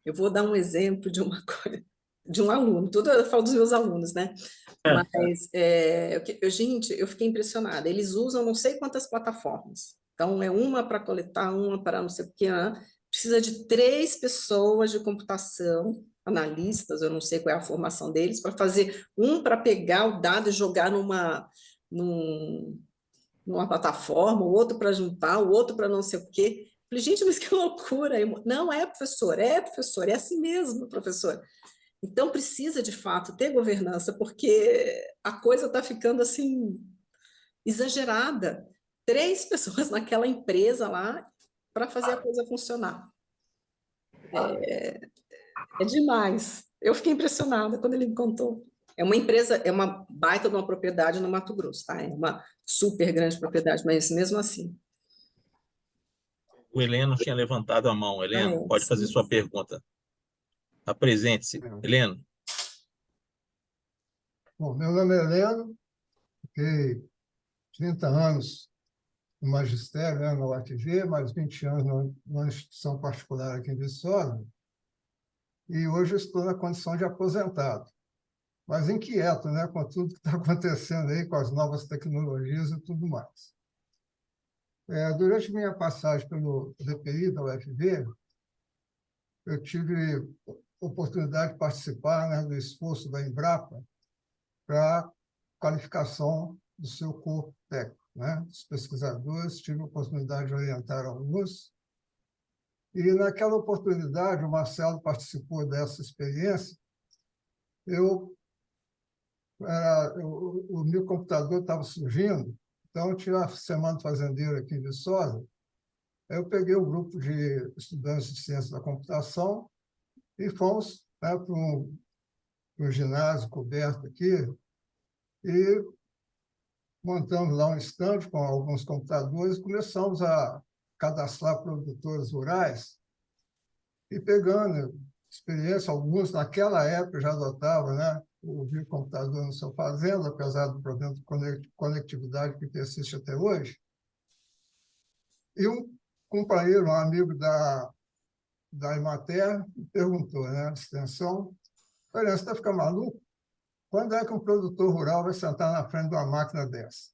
Speaker 2: Eu vou dar um exemplo de uma coisa, de um aluno, tudo eu falo dos meus alunos, né? Mas, gente, eu fiquei impressionada. Eles usam não sei quantas plataformas. Então, é uma para coletar, uma para não sei o que. Precisa de 3 pessoas de computação, analistas, eu não sei qual é a formação deles, para fazer um para pegar o dado e jogar numa plataforma, o outro para juntar, o outro para não sei o quê. Falei, gente, mas que loucura! Não, professor, é assim mesmo, professor. Então, precisa, de fato, ter governança, porque a coisa está ficando, assim, exagerada. 3 pessoas naquela empresa lá para fazer a coisa funcionar. É demais. Eu fiquei impressionada quando ele me contou. É uma empresa, é uma baita de uma propriedade no Mato Grosso, tá? É uma super grande propriedade, mas mesmo assim.
Speaker 3: O Heleno tinha levantado a mão. Heleno, pode fazer
Speaker 2: Sim.
Speaker 3: sua pergunta. Apresente-se. Heleno.
Speaker 6: Bom, meu nome é Heleno, fiquei 30 anos no magistério, né, na UFV, mais 20 anos numa instituição particular aqui em Viçosa, e hoje eu estou na condição de aposentado, mas inquieto, né, com tudo que está acontecendo aí, com as novas tecnologias e tudo mais. Durante minha passagem pelo DPI da UFV, eu tive oportunidade de participar, né, do esforço da Embrapa para qualificação do seu corpo técnico, né? Os pesquisadores, tive a oportunidade de orientar alguns, e naquela oportunidade, o Marcelo participou dessa experiência, o meu computador estava surgindo, então eu tinha a Semana do Fazendeiro aqui em Viçosa, aí eu peguei um grupo de estudantes de ciência da computação e fomos, né, para um ginásio coberto aqui, e montamos lá um estande com alguns computadores, começamos a cadastrar produtores rurais e pegando experiência, alguns naquela época já adotavam, né, o computador na sua fazenda, apesar do problema de conectividade que persiste até hoje. E um companheiro, um amigo da Emater, me perguntou, né, extensão, olha, você está ficando maluco? Quando é que um produtor rural vai sentar na frente de uma máquina dessa?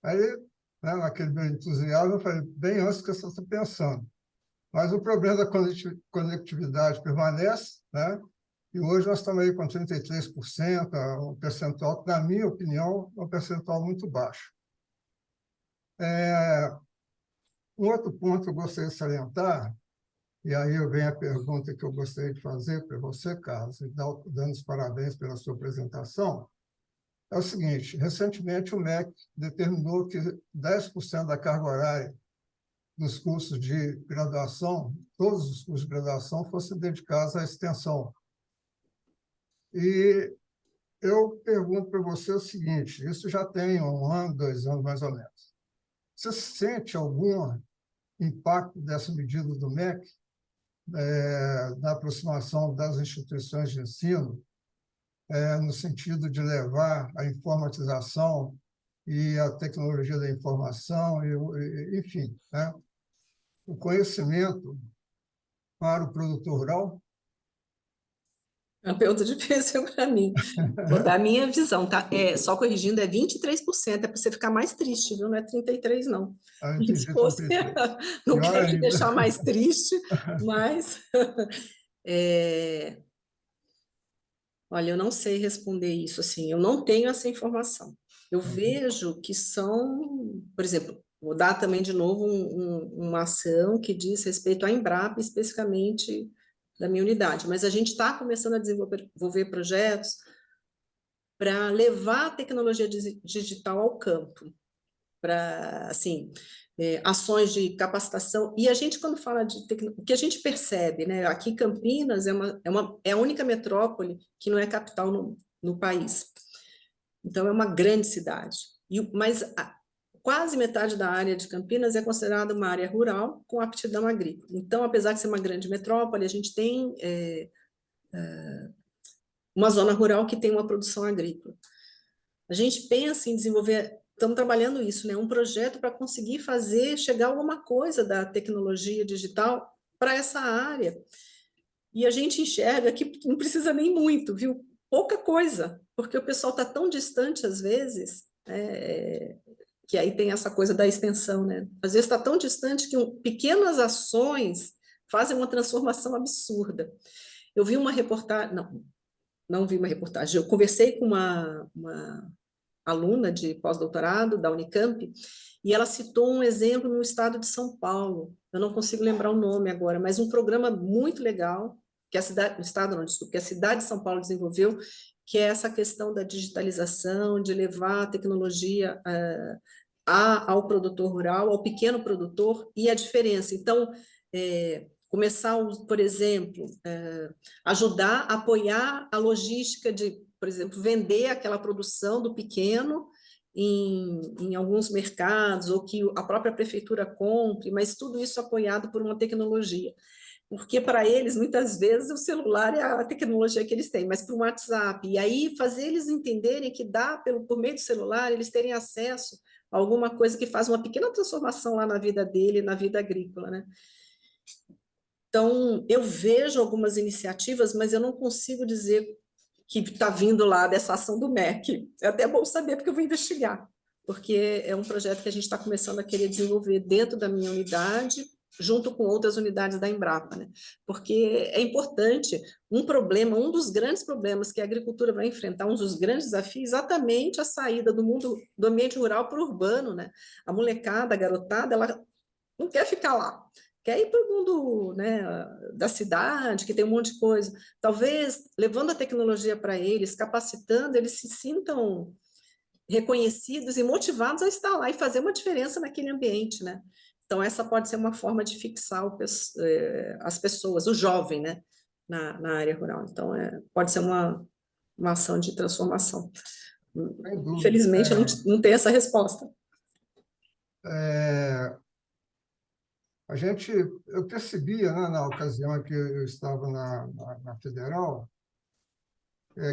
Speaker 6: Aí, né, naquele meu entusiasmo, eu falei, bem antes que você está pensando. Mas o problema da conectividade permanece, né? E hoje nós estamos aí com 33%, um percentual que, na minha opinião, é um percentual muito baixo. Um outro ponto que eu gostaria de salientar, e aí vem a pergunta que eu gostaria de fazer para você, Carlos, e dando os parabéns pela sua apresentação, é o seguinte: recentemente o MEC determinou que 10% da carga horária dos cursos de graduação, todos os cursos de graduação, fossem dedicados à extensão. E eu pergunto para você o seguinte: isso já tem 1 ano, 2 anos mais ou menos. Você sente algum impacto dessa medida do MEC na aproximação das instituições de ensino, no sentido de levar a informatização e a tecnologia da informação, enfim, né, o conhecimento para o produtor rural?
Speaker 2: É uma pergunta difícil para mim. Vou dar a minha visão, tá? Só corrigindo, é 23%, é para você ficar mais triste, viu? Não é 33%, não.
Speaker 6: Ah, entendi,
Speaker 2: Se fosse,
Speaker 6: 33.
Speaker 2: não
Speaker 6: Pior
Speaker 2: quero te
Speaker 6: ainda.
Speaker 2: deixar mais triste, mas... Olha, eu não sei responder isso, assim, eu não tenho essa informação. Eu vejo que são, por exemplo, vou dar também de novo uma ação que diz respeito à Embrapa, especificamente da minha unidade, mas a gente está começando a desenvolver projetos para levar a tecnologia digital ao campo, para, assim, ações de capacitação. E a gente, quando fala de tecnologia, o que a gente percebe, né? Aqui Campinas é a única metrópole que não é capital no país. Então, é uma grande cidade. Mas quase metade da área de Campinas é considerada uma área rural com aptidão agrícola. Então, apesar de ser uma grande metrópole, a gente tem uma zona rural que tem uma produção agrícola. A gente pensa em desenvolver, estamos trabalhando isso, né, um projeto para conseguir fazer chegar alguma coisa da tecnologia digital para essa área. E a gente enxerga que não precisa nem muito, viu? Pouca coisa, porque o pessoal está tão distante às vezes, que aí tem essa coisa da extensão, né? Às vezes está tão distante que pequenas ações fazem uma transformação absurda. Eu vi uma reportagem, não vi uma reportagem, eu conversei com uma aluna de pós-doutorado da Unicamp, e ela citou um exemplo no estado de São Paulo, eu não consigo lembrar o nome agora, mas um programa muito legal, que a cidade, o estado não, desculpa, que a cidade de São Paulo desenvolveu, que é essa questão da digitalização, de levar a tecnologia ao produtor rural, ao pequeno produtor, e a diferença. Então, começar, por exemplo, ajudar a apoiar a logística de, por exemplo, vender aquela produção do pequeno em alguns mercados, ou que a própria prefeitura compre, mas tudo isso apoiado por uma tecnologia. Porque para eles, muitas vezes, o celular é a tecnologia que eles têm, mas para o WhatsApp. E aí, fazer eles entenderem que dá, por meio do celular, eles terem acesso a alguma coisa que faz uma pequena transformação lá na vida dele, na vida agrícola, né? Então, eu vejo algumas iniciativas, mas eu não consigo dizer que está vindo lá dessa ação do MEC. É até bom saber, porque eu vou investigar, porque é um projeto que a gente está começando a querer desenvolver dentro da minha unidade, junto com outras unidades da Embrapa, né? Porque é importante, um dos grandes problemas que a agricultura vai enfrentar, um dos grandes desafios, exatamente a saída do ambiente rural para o urbano, né? A molecada, a garotada, ela não quer ficar lá, quer ir para o mundo, né, da cidade, que tem um monte de coisa. Talvez, levando a tecnologia para eles, capacitando, eles se sintam reconhecidos e motivados a estar lá e fazer uma diferença naquele ambiente, né? Então, essa pode ser uma forma de fixar as pessoas, o jovem, né, na área rural. Então, pode ser uma ação de transformação. Infelizmente, eu não tenho essa resposta.
Speaker 6: Eu percebia, né, na ocasião que eu estava na Federal,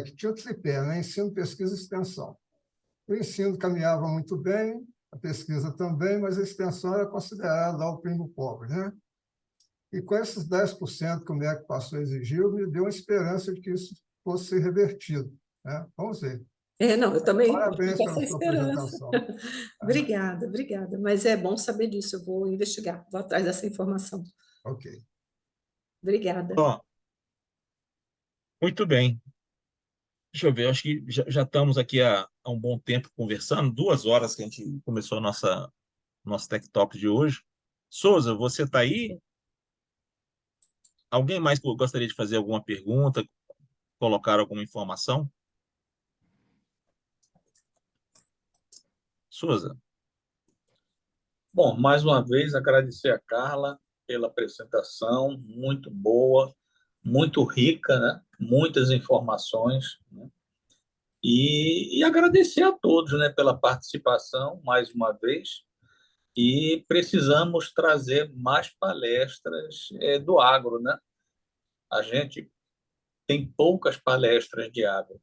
Speaker 6: que tinha o tripé, né, ensino, pesquisa e extensão. O ensino caminhava muito bem, a pesquisa também, mas a extensão era considerada o primo pobre, né? E com esses 10% que o MEC passou a exigir, me deu uma esperança de que isso fosse ser revertido, né? Vamos ver.
Speaker 2: Não, eu também
Speaker 6: Parabéns
Speaker 2: fico com
Speaker 6: pela
Speaker 2: essa
Speaker 6: sua
Speaker 2: esperança.
Speaker 6: apresentação.
Speaker 2: Obrigada. Mas é bom saber disso, eu vou investigar, vou atrás dessa informação.
Speaker 6: Ok.
Speaker 2: Obrigada.
Speaker 3: Ó, muito bem. Deixa eu ver, acho que já estamos aqui há um bom tempo conversando, 2 horas que a gente começou nosso Tech Talk de hoje. Souza, você está aí? Alguém mais gostaria de fazer alguma pergunta, colocar alguma informação? Souza?
Speaker 1: Bom, mais uma vez agradecer a Carla pela apresentação, muito boa, muito rica, né? Muitas informações, né? E agradecer a todos, né, pela participação, mais uma vez, e precisamos trazer mais palestras do agro, né? A gente tem poucas palestras de agro.